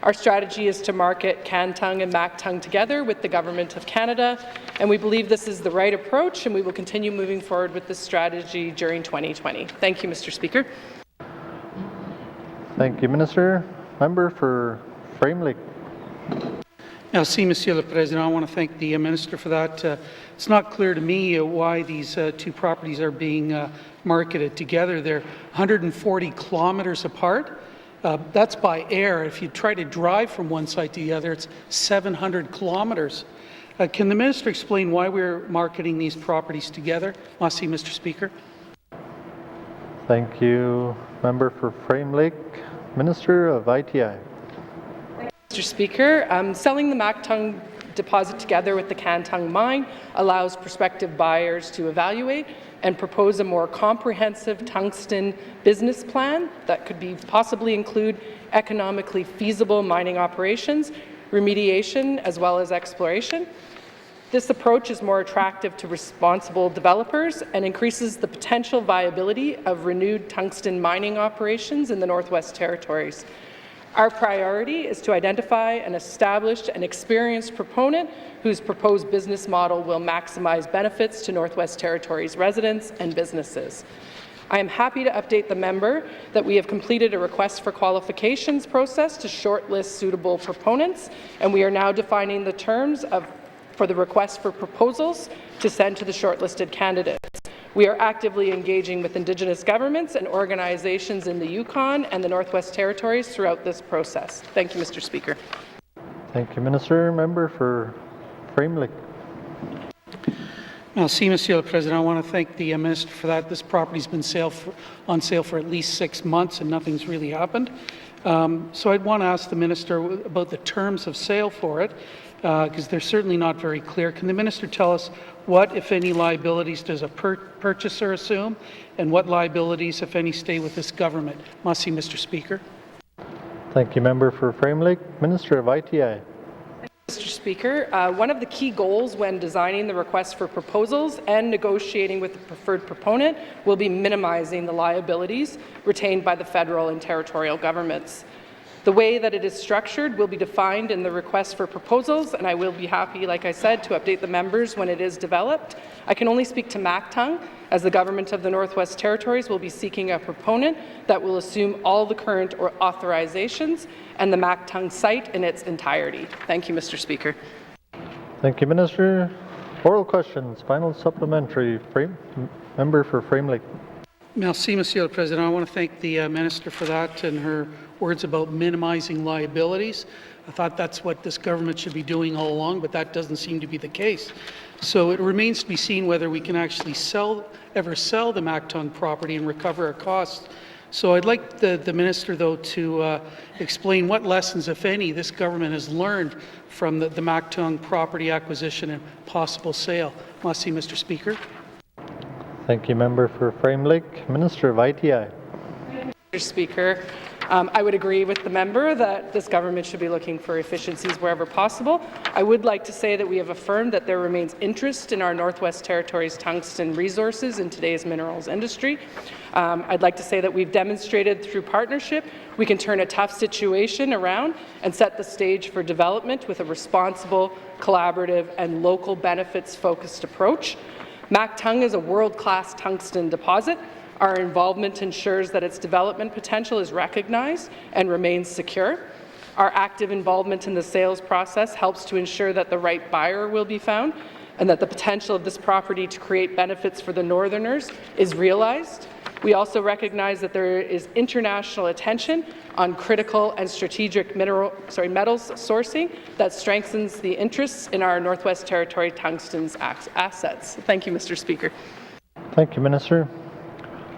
Our strategy is to market Cantong and Mactung together with the Government of Canada, and we believe this is the right approach, and we will continue moving forward with this strategy during 2020. Thank you, Mr. Speaker. Thank you, Minister. Member for Frame Lake. Merci, Monsieur le Président. I want to thank the Minister for that. It's not clear to me why these 2 properties are being marketed together. They're 140 kilometers apart. That's by air. If you try to drive from one site to the other, it's 700 kilometers. Can the Minister explain why we're marketing these properties together? Merci, Mr. Speaker. Thank you, member for Frame Lake. Minister of ITI. Mr. Speaker, selling the Mactung deposit together with the Cantong mine allows prospective buyers to evaluate and propose a more comprehensive tungsten business plan that could possibly include economically feasible mining operations, remediation, as well as exploration. This approach is more attractive to responsible developers and increases the potential viability of renewed tungsten mining operations in the Northwest Territories. Our priority is to identify an established and experienced proponent whose proposed business model will maximize benefits to Northwest Territories residents and businesses. I am happy to update the member that we have completed a request for qualifications process to shortlist suitable proponents, and we are now defining the terms for the request for proposals to send to the shortlisted candidates. We are actively engaging with Indigenous governments and organizations in the Yukon and the Northwest Territories throughout this process. Thank you, Mr. Speaker. Thank you, Minister. Member for Frame Lake. Merci, Monsieur le Président. I want to thank the Minister for that. This property's been on sale for at least 6 months and nothing's really happened. So I'd want to ask the Minister about the terms of sale for it, because they're certainly not very clear. Can the Minister tell us what, if any, liabilities does a purchaser assume, and what liabilities, if any, stay with this government? Merci, Mr. Speaker. Thank you, member for Frame Lake. Minister of ITI. Mr. Speaker, one of the key goals when designing the request for proposals and negotiating with the preferred proponent will be minimizing the liabilities retained by the federal and territorial governments. The way that it is structured will be defined in the request for proposals, and I will be happy, like I said, to update the members when it is developed. I can only speak to Mactung, as the Government of the Northwest Territories will be seeking a proponent that will assume all the current authorizations and the Mactung site in its entirety. Thank you, Mr. Speaker. Thank you, Minister. Oral questions. Final supplementary. Member for Frame Lake. Merci, Monsieur le Président. I want to thank the Minister for that and her words about minimizing liabilities. I thought that's what this government should be doing all along, but that doesn't seem to be the case. So it remains to be seen whether we can actually ever sell the Mactung property and recover our costs. So I'd like the Minister, though, to explain what lessons, if any, this government has learned from the Mactung property acquisition and possible sale. Merci, Mr. Speaker. Thank you, Member for Frame Lake. Minister of ITI. Mr. Speaker, I would agree with the member that this government should be looking for efficiencies wherever possible. I would like to say that we have affirmed that there remains interest in our Northwest Territories tungsten resources in today's minerals industry. I'd like to say that we've demonstrated through partnership we can turn a tough situation around and set the stage for development with a responsible, collaborative, and local benefits-focused approach. Mactung is a world-class tungsten deposit. Our involvement ensures that its development potential is recognized and remains secure. Our active involvement in the sales process helps to ensure that the right buyer will be found and that the potential of this property to create benefits for the Northerners is realized. We also recognize that there is international attention on critical and strategic metals sourcing that strengthens the interests in our Northwest Territory tungsten's assets. Thank you, Mr. Speaker. Thank you, Minister.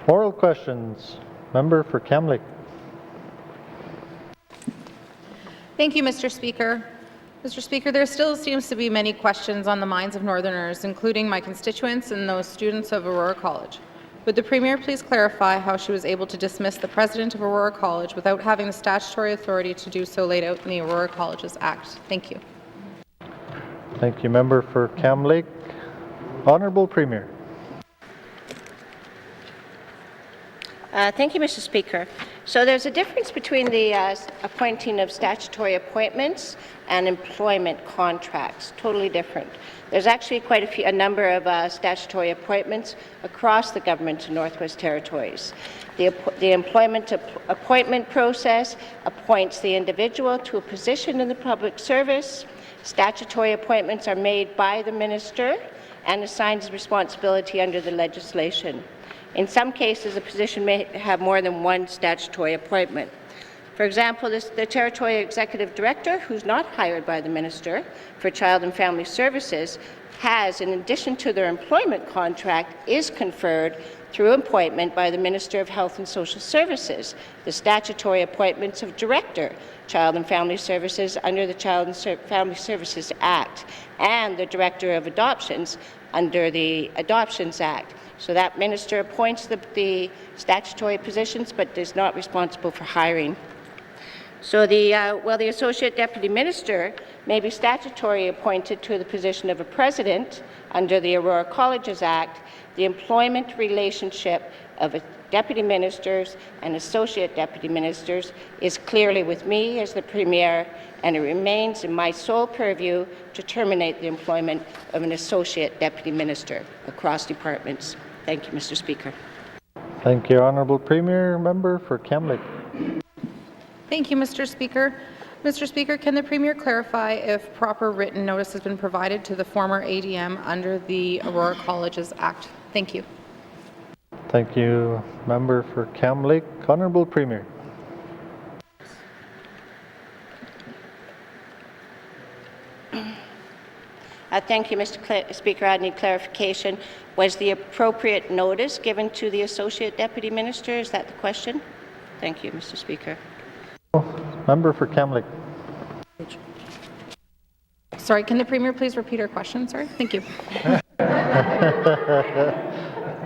Oral questions. Member for Kamloops. Thank you, Mr. Speaker. Mr. Speaker, there still seems to be many questions on the minds of Northerners, including my constituents and those students of Aurora College. Would the Premier please clarify how she was able to dismiss the President of Aurora College without having the statutory authority to do so laid out in the Aurora Colleges Act? Thank you. Thank you, Member for Kamloops. Honourable Premier. Thank you, Mr. Speaker. So there's a difference between the appointing of statutory appointments and employment contracts, totally different. There's actually quite a number of statutory appointments across the government of Northwest Territories. The employment appointment process appoints the individual to a position in the public service. Statutory appointments are made by the minister and assigns responsibility under the legislation. In some cases, a position may have more than one statutory appointment. For example, the Territorial Executive Director, who's not hired by the Minister for Child and Family Services, has, in addition to their employment contract, is conferred through appointment by the Minister of Health and Social Services, the statutory appointments of Director, Child and Family Services under the Child and Family Services Act, and the Director of Adoptions under the Adoptions Act. So that minister appoints the statutory positions but is not responsible for hiring. So the Associate Deputy Minister may be statutorily appointed to the position of a president under the Aurora Colleges Act. The employment relationship of deputy ministers and associate deputy ministers is clearly with me as the Premier, and it remains in my sole purview to terminate the employment of an associate deputy minister across departments. Thank you, Mr. Speaker. Thank you, Honourable Premier. Member for Kamloops. Thank you, Mr. Speaker. Mr. Speaker, can the Premier clarify if proper written notice has been provided to the former ADM under the Aurora Colleges Act? Thank you. Thank you, Member for Kamloops. Honourable Premier. Thank you, Mr. Speaker. I need clarification. Was the appropriate notice given to the Associate Deputy Minister? Is that the question? Thank you, Mr. Speaker. Member for Kamloops. Sorry, can the Premier please repeat her question? Sorry. Thank you.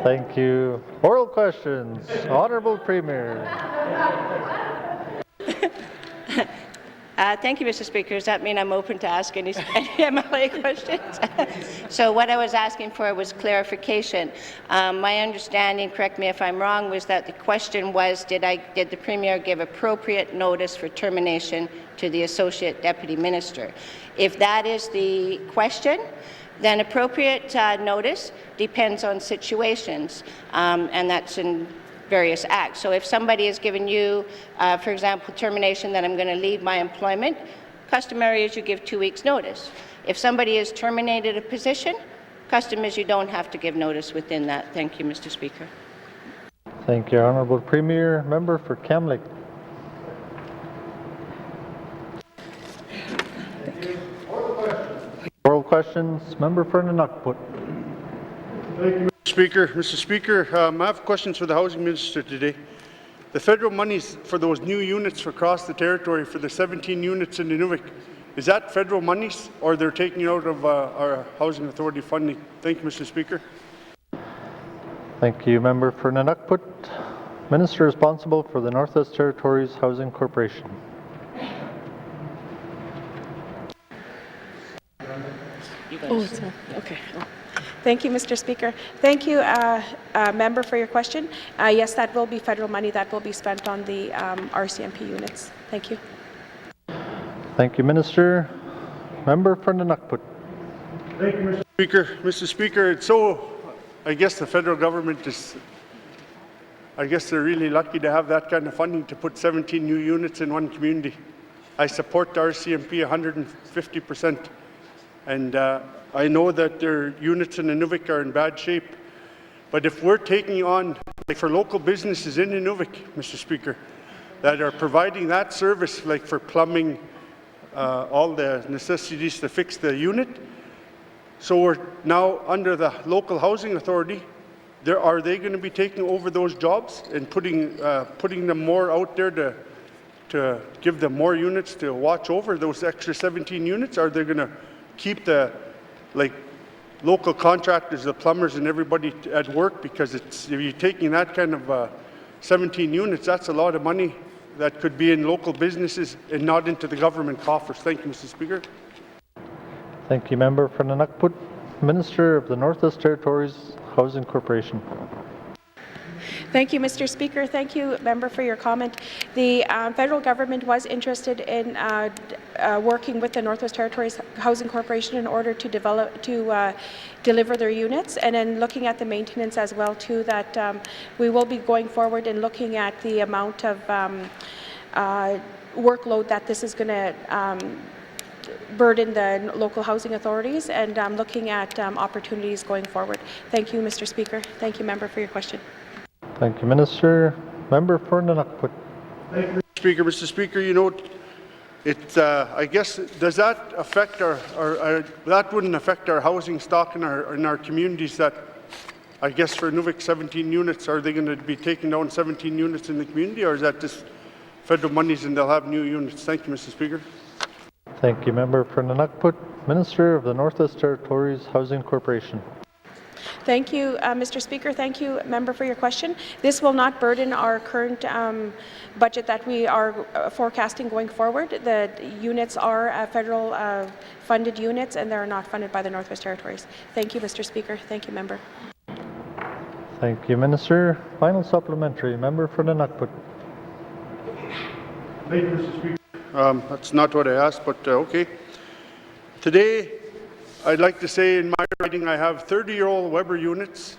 Thank you. Oral questions. Honourable Premier. Thank you, Mr. Speaker. Does that mean I'm open to ask any MLA questions? So what I was asking for was clarification. My understanding, correct me if I'm wrong, was that the question was, did the Premier give appropriate notice for termination to the Associate Deputy Minister? If that is the question, then appropriate notice depends on situations, and that's in various acts. So if somebody has given you, for example, termination that I'm going to leave my employment, customary is you give 2 weeks' notice. If somebody has terminated a position, custom is you don't have to give notice within that. Thank you, Mr. Speaker. Thank you, Honourable Premier. Member for Kamloops. Oral questions. Member for Nunukput. Thank you, Mr. Speaker. Mr. Speaker, I have questions for the Housing Minister today. The federal monies for those new units across the territory for the 17 units in Nunavut, is that federal monies or they're taking out of our Housing Authority funding? Thank you, Mr. Speaker. Thank you, Member for Nunukput. Minister responsible for the Northwest Territories Housing Corporation. Okay. Thank you, Mr. Speaker. Thank you, member, for your question. Yes, that will be federal money that will be spent on the RCMP units. Thank you. Thank you, Minister. Member for Nunukput. Thank you, Mr. Speaker. Mr. Speaker, it's I guess the federal government is, I guess they're really lucky to have that kind of funding to put 17 new units in one community. I support the RCMP 150%. And I know that their units in Nunavut are in bad shape. But if we're taking on, like for local businesses in Nunavut, Mr. Speaker, that are providing that service, like for plumbing, all the necessities to fix the unit, so we're now under the local housing authority, are they going to be taking over those jobs and putting them more out there to give them more units to watch over those extra 17 units? Are they going to keep the local contractors, the plumbers and everybody at work? Because if you're taking that kind of 17 units, that's a lot of money that could be in local businesses and not into the government coffers. Thank you, Mr. Speaker. Thank you, Member for Nunukput. Minister of the Northwest Territories Housing Corporation. Thank you, Mr. Speaker. Thank you, member, for your comment. The federal government was interested in working with the Northwest Territories Housing Corporation in order to deliver their units, and then looking at the maintenance as well too. That we will be going forward and looking at the amount of workload that this is going to burden the local housing authorities, and looking at opportunities going forward. Thank you, Mr. Speaker. Thank you, member, for your question. Thank you, Minister. Member for Nunukput. Thank you, Mr. Speaker. Mr. Speaker, you know, I guess, does that affect that wouldn't affect our housing stock in our communities? That, I guess, for Nunavut 17 units, are they going to be taking down 17 units in the community, or is that just federal monies and they'll have new units? Thank you, Mr. Speaker. Thank you, Member for Nunukput. Minister of the Northwest Territories Housing Corporation. Thank you, Mr. Speaker. Thank you, member, for your question. This will not burden our current budget that we are forecasting going forward. The units are federal funded units, and they're not funded by the Northwest Territories. Thank you, Mr. Speaker. Thank you, member. Thank you, Minister. Final supplementary, member for Nunukput. Thank you, Mr. Speaker. That's not what I asked, but okay. Today, I'd like to say in my riding I have 30-year-old Weber units,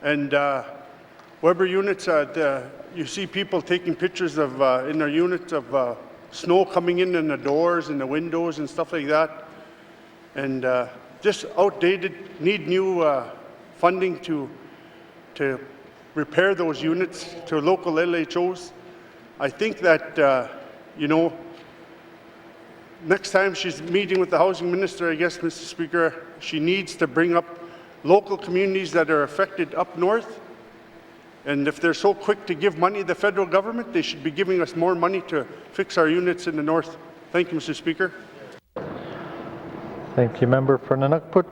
and Weber units, you see people taking pictures of in their units of snow coming in the doors and the windows and stuff like that, and just outdated, need new funding to repair those units to local LHOs. I think that, you know, next time she's meeting with the housing minister, I guess, Mr. Speaker, she needs to bring up local communities that are affected up north. And if they're so quick to give money to the federal government, they should be giving us more money to fix our units in the north. Thank you, Mr. Speaker. Thank you, member for Nunukput.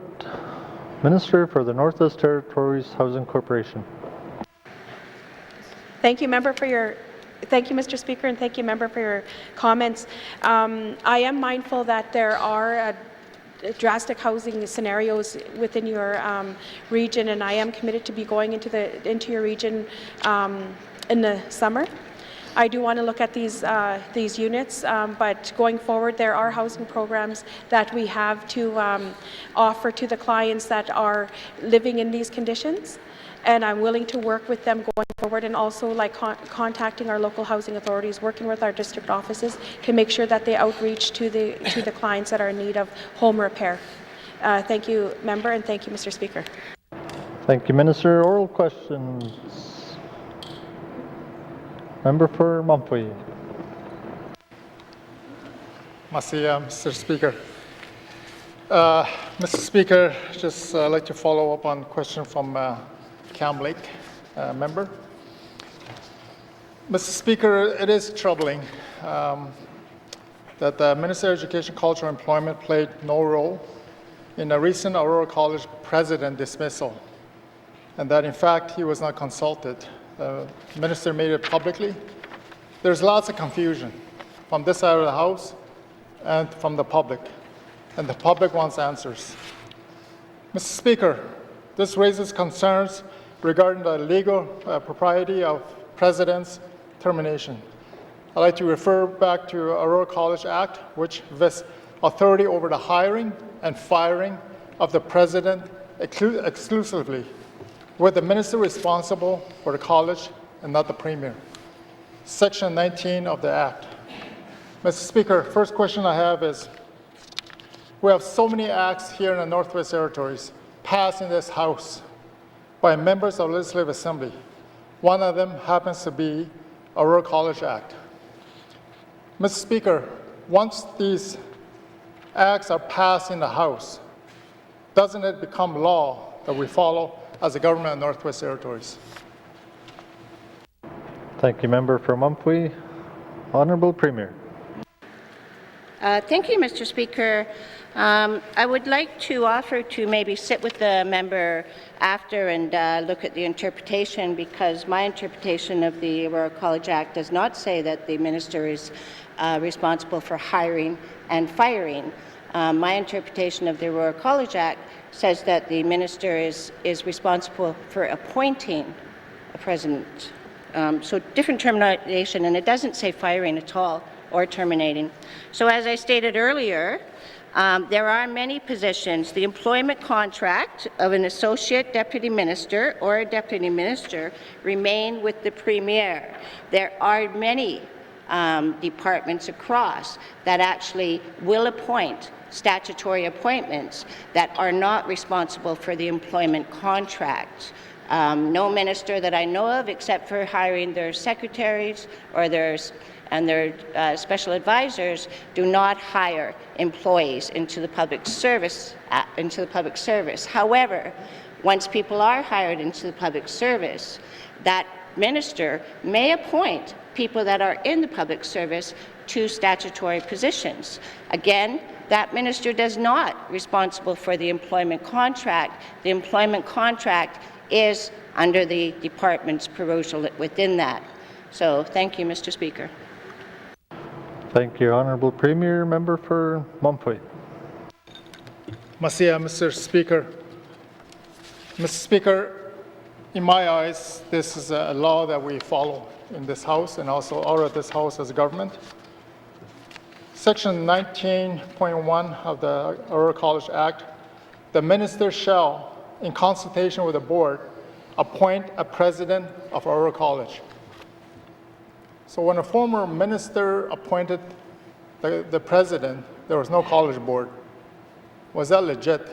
Minister for the Northwest Territories Housing Corporation. Thank you, member, for your Thank you, Mr. Speaker, and thank you, member, for your comments. I am mindful that there are drastic housing scenarios within your region, and I am committed to be going into your region in the summer. I do want to look at these units, but going forward, there are housing programs that we have to offer to the clients that are living in these conditions. And I'm willing to work with them going forward, and also like contacting our local housing authorities, working with our district offices to make sure that they outreach to the clients that are in need of home repair. Thank you, member, and thank you, Mr. Speaker. Thank you, Minister. Oral questions. Member for Mumfwee. Mr. Speaker. Mr. Speaker, just like to follow up on a question from Cam Lake, member. Mr. Speaker, it is troubling that the Minister of Education, Culture and Employment played no role in a recent Aurora College president dismissal, and that in fact he was not consulted. The minister made it publicly. There's lots of confusion from this side of the House and from the public, and the public wants answers. Mr. Speaker, this raises concerns regarding the legal propriety of President's termination. I'd like to refer back to Aurora College Act, which vests authority over the hiring and firing of the President exclusively, with the minister responsible for the college and not the Premier. Section 19 of the Act. Mr. Speaker, first question I have is, we have so many acts here in the Northwest Territories passed in this House by members of the Legislative Assembly. One of them happens to be Aurora College Act. Mr. Speaker, once these acts are passed in the House, doesn't it become law that we follow as a government of Northwest Territories? Thank you, Member for Mumfwee. Honourable Premier. Thank you, Mr. Speaker. I would like to offer to maybe sit with the member after and look at the interpretation, because my interpretation of the Aurora College Act does not say that the minister is responsible for hiring and firing. My interpretation of the Aurora College Act says that the minister is responsible for appointing a president. So different termination, and it doesn't say firing at all or terminating. So as I stated earlier, there are many positions. The employment contract of an associate deputy minister or a deputy minister remain with the Premier. There are many departments across that actually will appoint statutory appointments that are not responsible for the employment contract. No minister that I know of, except for hiring their secretaries or their special advisors, do not hire employees into the public service. However, once people are hired into the public service, that minister may appoint people that are in the public service to statutory positions. Again, that minister does not responsible for the employment contract. The employment contract is under the department's perusal within that. So thank you, Mr. Speaker. Thank you, Honourable Premier. Member for Mumfwee. Mr. Speaker. Mr. Speaker, in my eyes, this is a law that we follow in this House and also out of this House as a government. Section 19.1 of the Aurora College Act, the minister shall, in consultation with the board, appoint a president of Aurora College. So when a former minister appointed the president, there was no college board. Was that legit?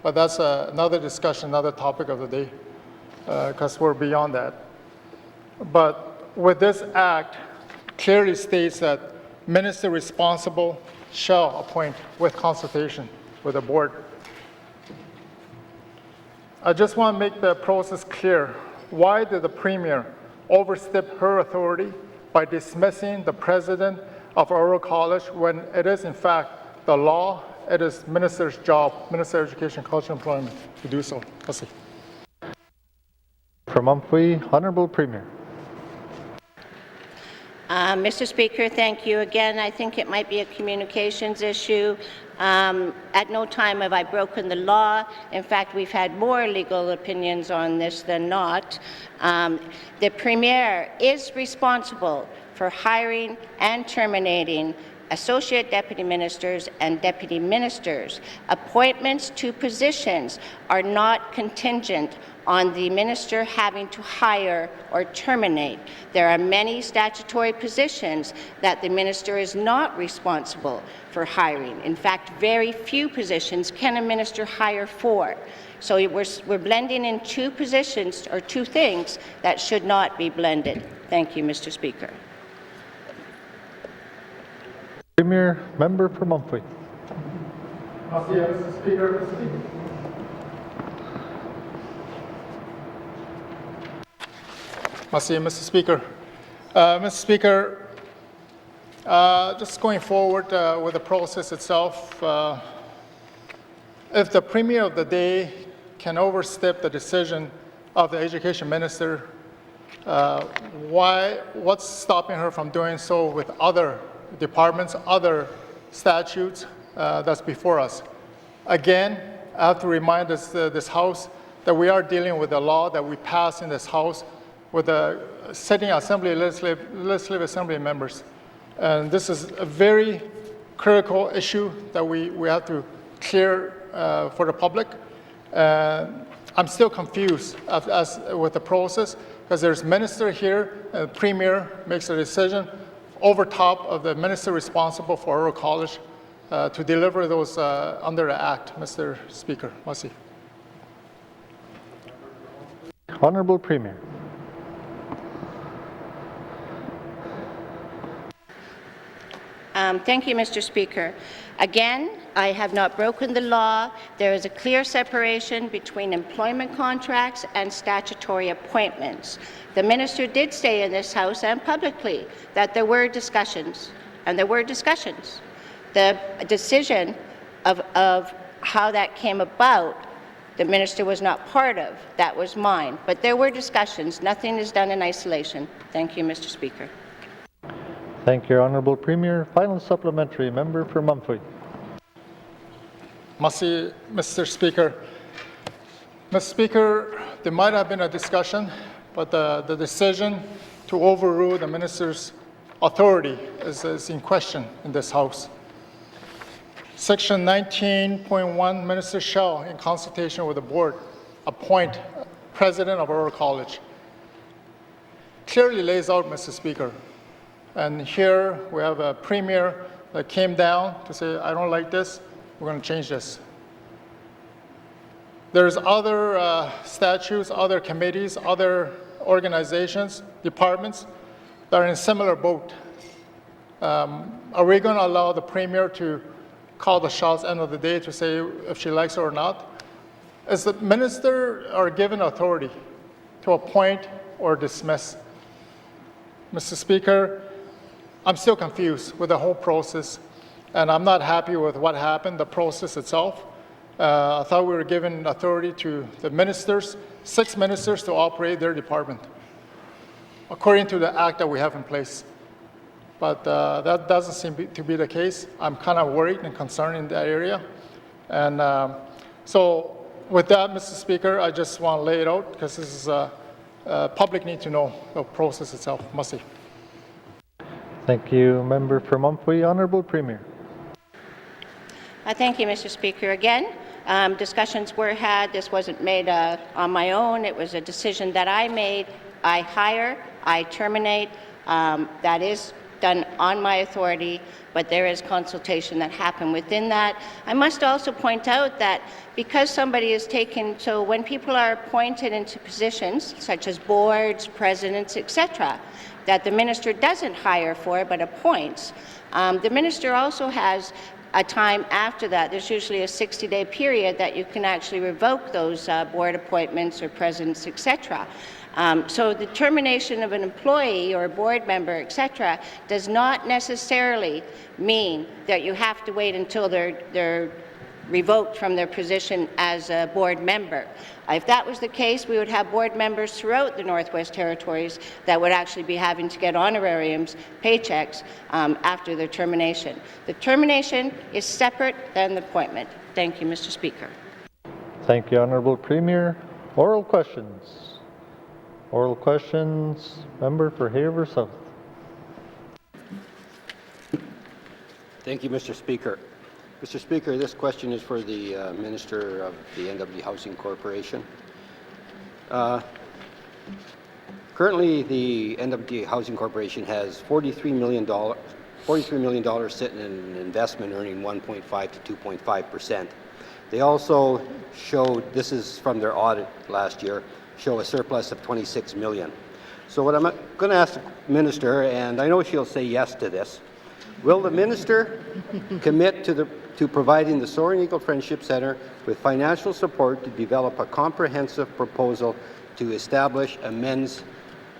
But that's another discussion, another topic of the day, because we're beyond that. But with this act, clearly states that minister responsible shall appoint with consultation with the board. I just want to make the process clear. Why did the Premier overstep her authority by dismissing the president of Aurora College when it is in fact the law, it is minister's job, Minister of Education, Culture and Employment, to do so? Merci. From Mumfwee, Honourable Premier. Mr. Speaker, thank you again. I think it might be a communications issue. At no time have I broken the law. In fact, we've had more legal opinions on this than not. The Premier is responsible for hiring and terminating associate deputy ministers and deputy ministers. Appointments to positions are not contingent on the minister having to hire or terminate. There are many statutory positions that the minister is not responsible for hiring. In fact, very few positions can a minister hire for. So we're blending in two positions or two things that should not be blended. Thank you, Mr. Speaker. Premier, member for Mumford. Mr. Speaker. Mr. Speaker. Mr. Speaker, just going forward with the process itself, if the Premier of the day can overstep the decision of the Education Minister, what's stopping her from doing so with other departments, other statutes that's before us? Again, I have to remind this House that we are dealing with a law that we passed in this House with the sitting assembly, legislative assembly members. And this is a very critical issue that we have to clear for the public. I'm still confused as with the process because there's minister here and the Premier makes a decision over top of the minister responsible for Oral College to deliver those under the Act, Mr. Speaker. Merci. Honourable Premier. Thank you, Mr. Speaker. Again, I have not broken the law. There is a clear separation between employment contracts and statutory appointments. The minister did say in this House and publicly that there were discussions, and there were discussions. The decision of how that came about, the minister was not part of. That was mine. But there were discussions. Nothing is done in isolation. Thank you, Mr. Speaker. Thank you, Honourable Premier. Final supplementary, member for Mumford. Merci, Mr. Speaker. Mr. Speaker, there might have been a discussion, but the decision to overrule the minister's authority is in question in this House. Section 19.1, Minister shall, in consultation with the board, appoint president of Oral College. Clearly lays out, Mr. Speaker. And here we have a Premier that came down to say, I don't like this, we're going to change this. There's other statutes, other committees, other organizations, departments that are in a similar boat. Are we going to allow the Premier to call the shots end of the day to say if she likes it or not? Is the minister are given authority to appoint or dismiss? Mr. Speaker, I'm still confused with the whole process, and I'm not happy with what happened, the process itself. I thought we were given authority to the ministers, 6 ministers, to operate their department, according to the act that we have in place. But that doesn't seem to be the case. I'm kind of worried and concerned in that area. And so with that, Mr. Speaker, I just want to lay it out because this is public need to know the process itself. Merci. Thank you, member for Mumford. Honourable Premier. Thank you, Mr. Speaker. Again, discussions were had. This wasn't made on my own. It was a decision that I made. I hire, I terminate. That is done on my authority, but there is consultation that happened within that. I must also point out that because somebody is taken, so when people are appointed into positions such as boards, presidents, etc., that the minister doesn't hire for but appoints, the minister also has a time after that. There's usually a 60-day period that you can actually revoke those board appointments or presidents, etc. So the termination of an employee or a board member, etc., does not necessarily mean that you have to wait until they're revoked from their position as a board member. If that was the case, we would have board members throughout the Northwest Territories that would actually be having to get honorariums, paychecks, after their termination. The termination is separate than the appointment. Thank you, Mr. Speaker. Thank you, Honourable Premier. Oral questions. Oral questions. Member for Haver South. Thank you, Mr. Speaker. Mr. Speaker, this question is for the Minister of the N.W.T Housing Corporation. Currently, the N.W.T Housing Corporation has $43 million sitting in investment earning 1.5 to 2.5%. They also showed, this is from their audit last year, show a surplus of $26 million. So what I'm going to ask the Minister, and I know she'll say yes to this, will the Minister commit to providing the Soaring Eagle Friendship Centre with financial support to develop a comprehensive proposal to establish a men's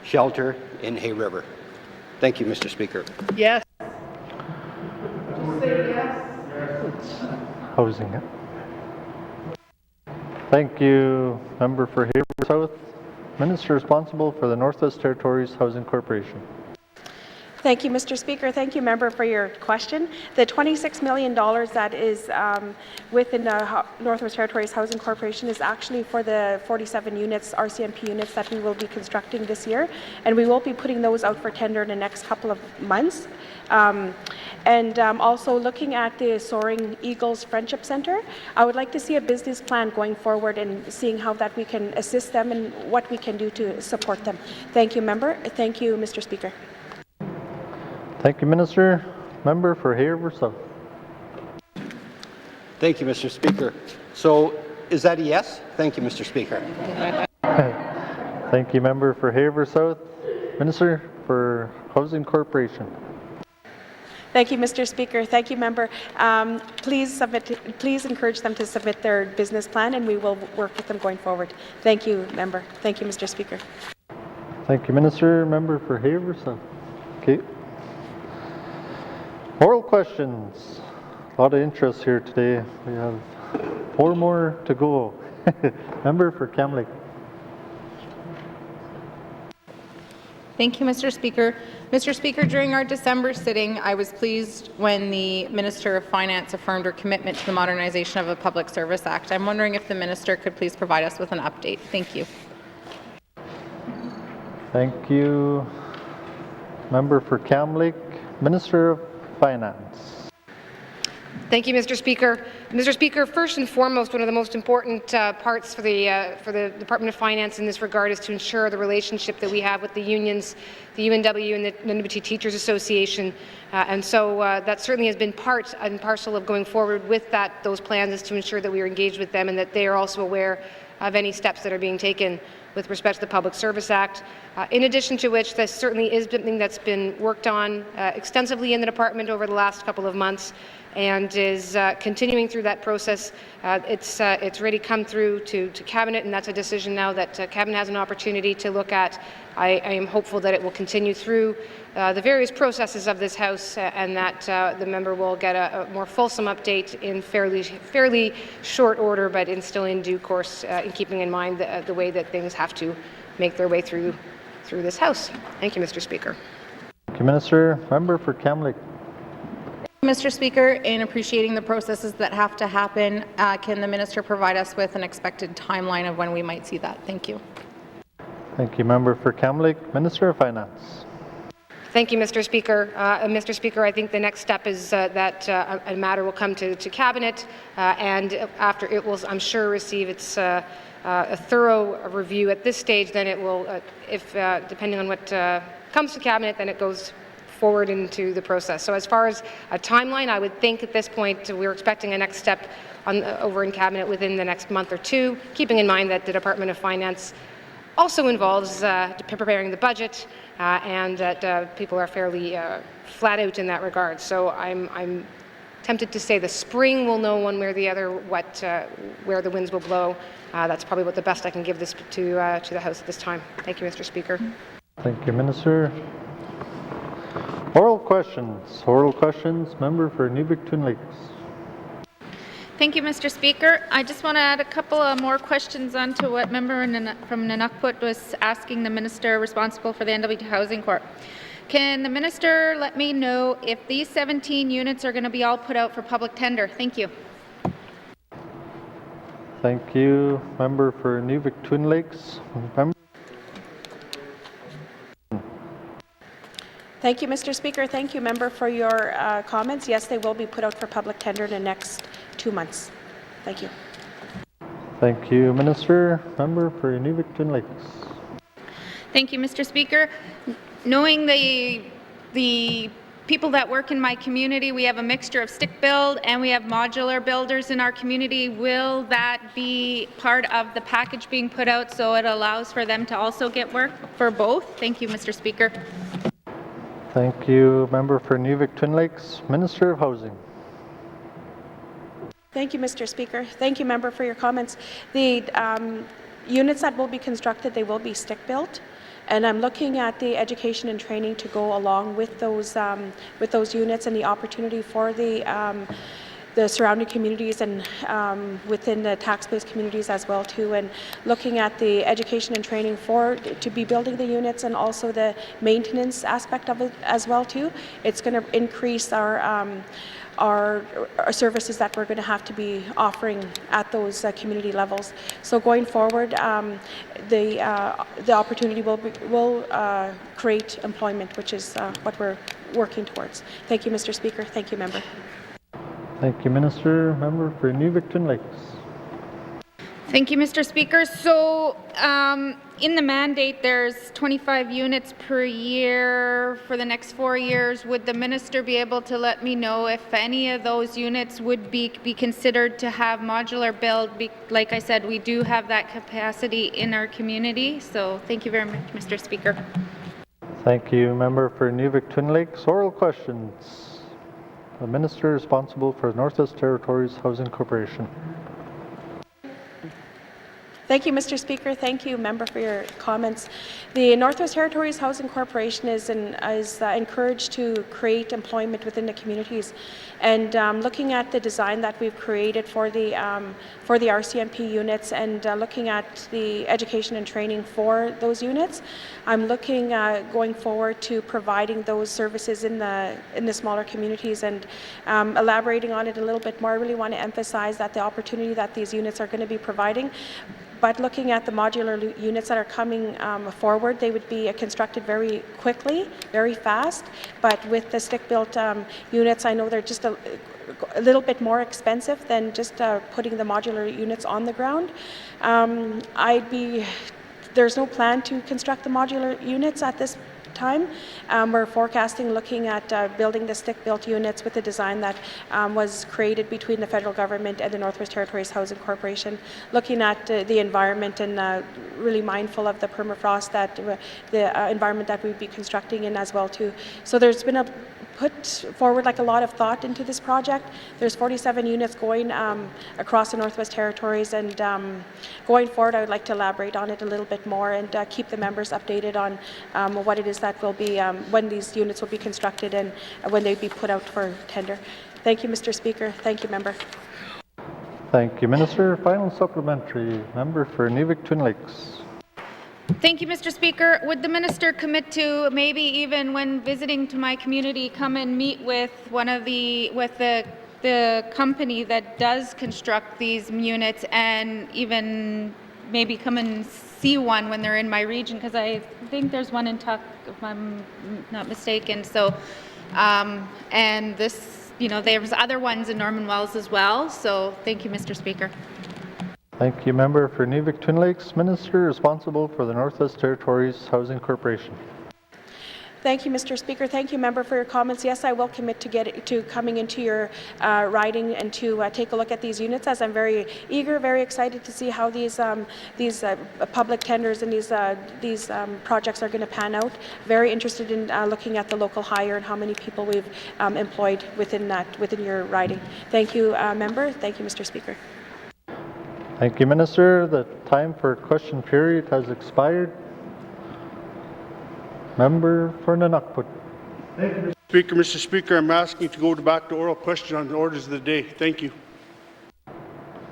shelter in Hay River? Thank you, Mr. Speaker. Yes. Housing it. Thank you, member for Hay River South. Minister responsible for the Northwest Territories Housing Corporation. Thank you, Mr. Speaker. Thank you, member, for your question. The $26 million that is within the Northwest Territories Housing Corporation is actually for the 47 units, RCMP units, that we will be constructing this year, and we will be putting those out for tender in the next couple of months. Also looking at the Soaring Eagles Friendship Centre, I would like to see a business plan going forward and seeing how that we can assist them and what we can do to support them. Thank you, member. Thank you, Mr. Speaker. Thank you, Minister. Member for Hay River South. Thank you, Mr. Speaker. So is that a yes? Thank you, Mr. Speaker. Thank you, member for Hay River South. Minister for Housing Corporation. Thank you, Mr. Speaker. Thank you, member. Please encourage them to submit their business plan, and we will work with them going forward. Thank you, member. Thank you, Mr. Speaker. Thank you, Minister. Member for Hay River South. Okay. Oral questions. A lot of interest here today. We have 4 more to go. Member for Kamloops. Thank you, Mr. Speaker. Mr. Speaker, during our December sitting, I was pleased when the Minister of Finance affirmed her commitment to the modernization of the Public Service Act. I'm wondering if the Minister could please provide us with an update. Thank you. Thank you. Member for Kamloops, Minister of Finance. Thank you, Mr. Speaker. Mr. Speaker, first and foremost, one of the most important parts for the Department of Finance in this regard is to ensure the relationship that we have with the unions, the UNW and the N.W.T Teachers Association, and so that certainly has been part and parcel of going forward with those plans, is to ensure that we are engaged with them and that they are also aware of any steps that are being taken with respect to the Public Service Act. In addition to which, this certainly is something that's been worked on extensively in the department over the last couple of months and is continuing through that process. It's already come through to Cabinet, and that's a decision now that Cabinet has an opportunity to look at. I am hopeful that it will continue through the various processes of this House and that the member will get a more fulsome update in fairly short order, but still in due course, in keeping in mind the way that things have to make their way through this House. Thank you, Mr. Speaker. Thank you, Minister. Member for Kamloops. Mr. Speaker, in appreciating the processes that have to happen, can the Minister provide us with an expected timeline of when we might see that? Thank you. Thank you, member for Kamloops, Minister of Finance. Thank you, Mr. Speaker. Mr. Speaker, I think the next step is that a matter will come to Cabinet, and after it will, I'm sure, receive its a thorough review at this stage. Then it will, depending on what comes to Cabinet, then it goes forward into the process. So as far as a timeline, I would think at this point we're expecting a next step over in Cabinet within the next month or two, keeping in mind that the Department of Finance also involves preparing the budget and that people are fairly flat out in that regard. So I'm tempted to say the spring will know one way or the other where the winds will blow. That's probably what the best I can give this to the House at this time. Thank you, Mr. Speaker. Thank you, Minister. Oral questions. Oral questions. Member for Newbig-Twin Lakes. Thank you, Mr. Speaker. I just want to add a couple of more questions on to what member from N.W.T was asking the minister responsible for the N.W.T Housing Corp. Can the minister let me know if these 17 units are going to be all put out for public tender? Thank you. Thank you. Member for Newbig-Twin Lakes. Member. Thank you, Mr. Speaker. Thank you, member, for your comments. Yes, they will be put out for public tender in the next 2 months. Thank you. Thank you, Minister. Member for Newbig-Twin Lakes. Thank you, Mr. Speaker. Knowing the people that work in my community, we have a mixture of stick build and we have modular builders in our community. Will that be part of the package being put out so it allows for them to also get work for both? Thank you, Mr. Speaker. Thank you. Member for Nuvik-Twin Lakes, Minister of Housing. Thank you, Mr. Speaker. Thank you, member, for your comments. The units that will be constructed, they will be stick built. And I'm looking at the education and training to go along with those units and the opportunity for the surrounding communities and within the tax-based communities as well too, and looking at the education and training to be building the units and also the maintenance aspect of it as well too. It's going to increase our services that we're going to have to be offering at those community levels. So going forward, the opportunity will create employment, which is what we're working towards. Thank you, Mr. Speaker. Thank you, member. Thank you, Minister. Member for Nuvik-Twin Lakes. Thank you, Mr. Speaker. So in the mandate, there's 25 units per year for the next 4 years. Would the minister be able to let me know if any of those units would be considered to have modular build? Like I said, we do have that capacity in our community. So thank you very much, Mr. Speaker. Thank you, member for Nuvik-Twin Lakes. Oral questions. The minister responsible for Northwest Territories Housing Corporation. Thank you, Mr. Speaker. Thank you, member, for your comments. The Northwest Territories Housing Corporation is encouraged to create employment within the communities. And looking at the design that we've created for the RCMP units and looking at the education and training for those units, I'm looking going forward to providing those services in the smaller communities and elaborating on it a little bit more. I really want to emphasize that the opportunity that these units are going to be providing. But looking at the modular units that are coming forward, they would be constructed very quickly, very fast. But with the stick-built units, I know they're just a little bit more expensive than just putting the modular units on the ground. There's no plan to construct the modular units at this time. We're forecasting looking at building the stick-built units with the design that was created between the federal government and the Northwest Territories Housing Corporation, looking at the environment and really mindful of the permafrost that the environment that we'd be constructing in as well too. So there's been put forward like a lot of thought into this project. There's 47 units going across the Northwest Territories, and going forward I would like to elaborate on it a little bit more and keep the members updated on what it is that will be, when these units will be constructed and when they'd be put out for tender. Thank you, Mr. Speaker. Thank you, member. Thank you, Minister. Final supplementary, member for Nuvik-Twin Lakes. Thank you, Mr. Speaker. Would the minister commit to maybe even when visiting to my community, come and meet with the company that does construct these units and even maybe come and see one when they're in my region? Because I think there's one in Tuck, if I'm not mistaken. So, and this, there's other ones in Norman Wells as well. So thank you, Mr. Speaker. Thank you, member for Nuvik-Twin Lakes. Minister responsible for the Northwest Territories Housing Corporation. Thank you, Mr. Speaker. Thank you, member, for your comments. Yes, I will commit to coming into your riding and to take a look at these units, as I'm very eager, very excited to see how these public tenders and these projects are going to pan out. Very interested in looking at the local hire and how many people we've employed within your riding. Thank you, member. Thank you, Mr. Speaker. Thank you, Minister. The time for question period has expired. Member for N.W.T. Thank you, Mr. Speaker. Mr. Speaker, I'm asking to go back to oral question on the orders of the day. Thank you.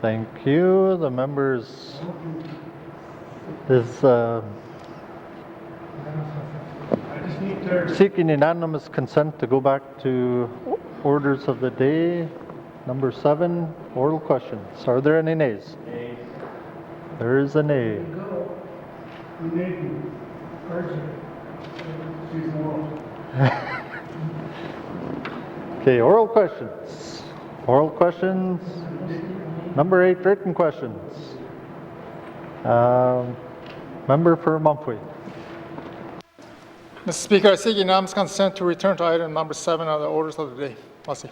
Thank you. The members is seeking unanimous consent to go back to orders of the day. Number 7, oral questions. Are there any nays? Nay. There is a nay. Okay, oral questions. Oral questions. Number 8, written questions. Member for Mumfway. Mr. Speaker, I seek unanimous consent to return to item number 7 on the orders of the day. Merci.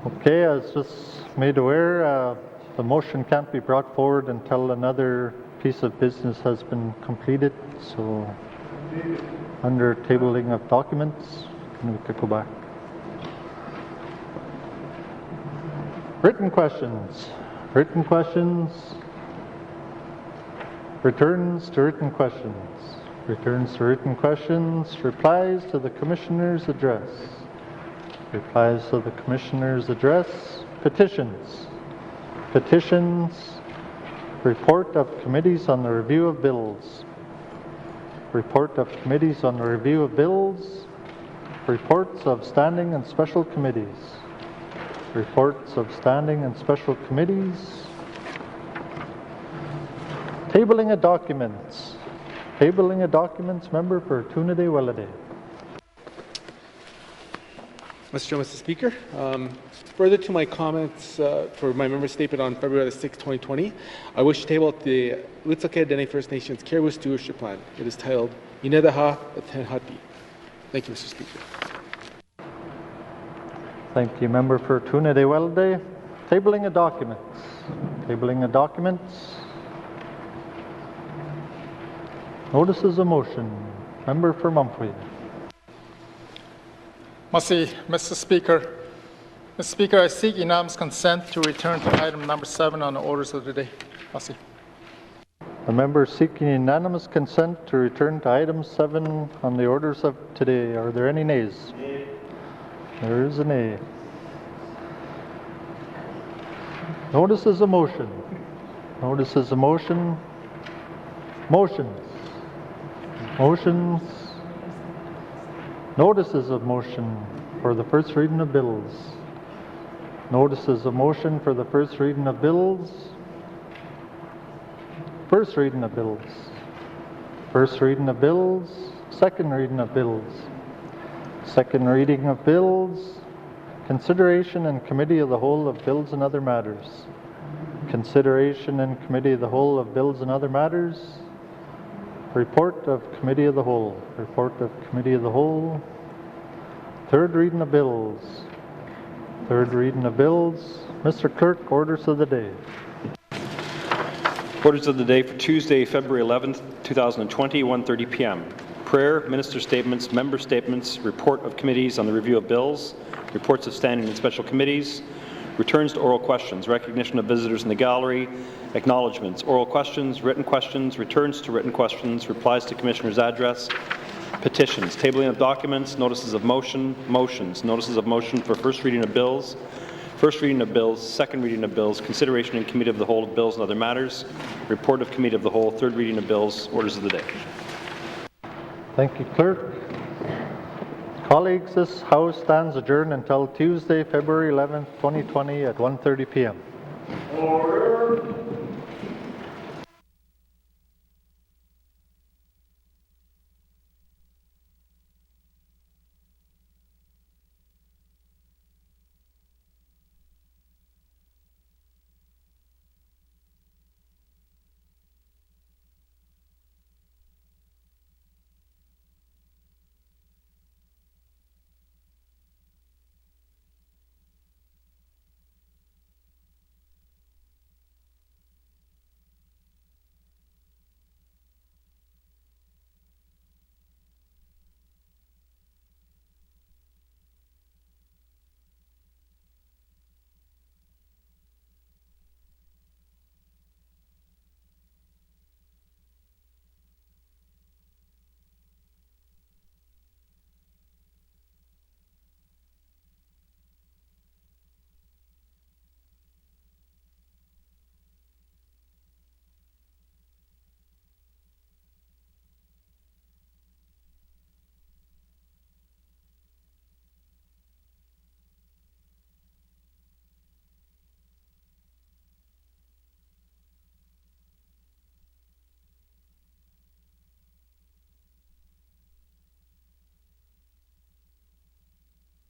Okay, as just made aware, the motion can't be brought forward until another piece of business has been completed. So, under tabling of documents, we could go back. Written questions. Written questions. Returns to written questions. Returns to written questions. Replies to the Commissioner's address. Replies to the Commissioner's address. Petitions. Petitions. Report of committees on the review of bills. Report of committees on the review of bills. Reports of standing and special committees. Reports of standing and special committees. Tabling of documents. Tabling of documents, member for Tunade-Welladay. Mr. Speaker, further to my comments for my member statement on February 6, 2020, I wish to table the Wet'suwet'en Dene First Nations Caribou Stewardship Plan. It is titled Inadaha Atenhati. Thank you, Mr. Speaker. Thank you, member for Tunade-Welladay. Tabling of documents. Tabling of documents. Notices of motion. Member for Mumfree. Merci, Mr. Speaker. Mr. Speaker, I seek unanimous consent to return to item number 7 on the orders of the day. Merci. The member seeking unanimous consent to return to item 7 on the orders of today. Are there any nays? Nay. There is a nay. Notices of motion. Notices of motion. Motions. Motions. Notices of motion for the first reading of bills. Notices of motion for the first reading of bills. First reading of bills. First reading of bills. Second reading of bills. Second reading of bills. Consideration in Committee of the Whole of bills and other matters. Consideration in Committee of the Whole of bills and other matters. Report of Committee of the Whole. Report of Committee of the Whole. Third reading of bills. Third reading of bills. Mr. Clerk, orders of the day. Orders of the day for Tuesday, February 11th, 2020, 1:30 p.m. Prayer, minister statements, member statements, report of committees on the review of bills, reports of standing and special committees, returns to oral questions, recognition of visitors in the gallery, acknowledgements, oral questions, returns to written questions, replies to Commissioner's address, petitions, tabling of documents, notices of motion, motions, notices of motion for first reading of bills, first reading of bills, second reading of bills, consideration in Committee of the Whole of bills and other matters, report of Committee of the Whole, third reading of bills, orders of the day. Thank you, Clerk. Colleagues, this House stands adjourned until Tuesday, February 11th, 2020 at 1:30 p.m. Order.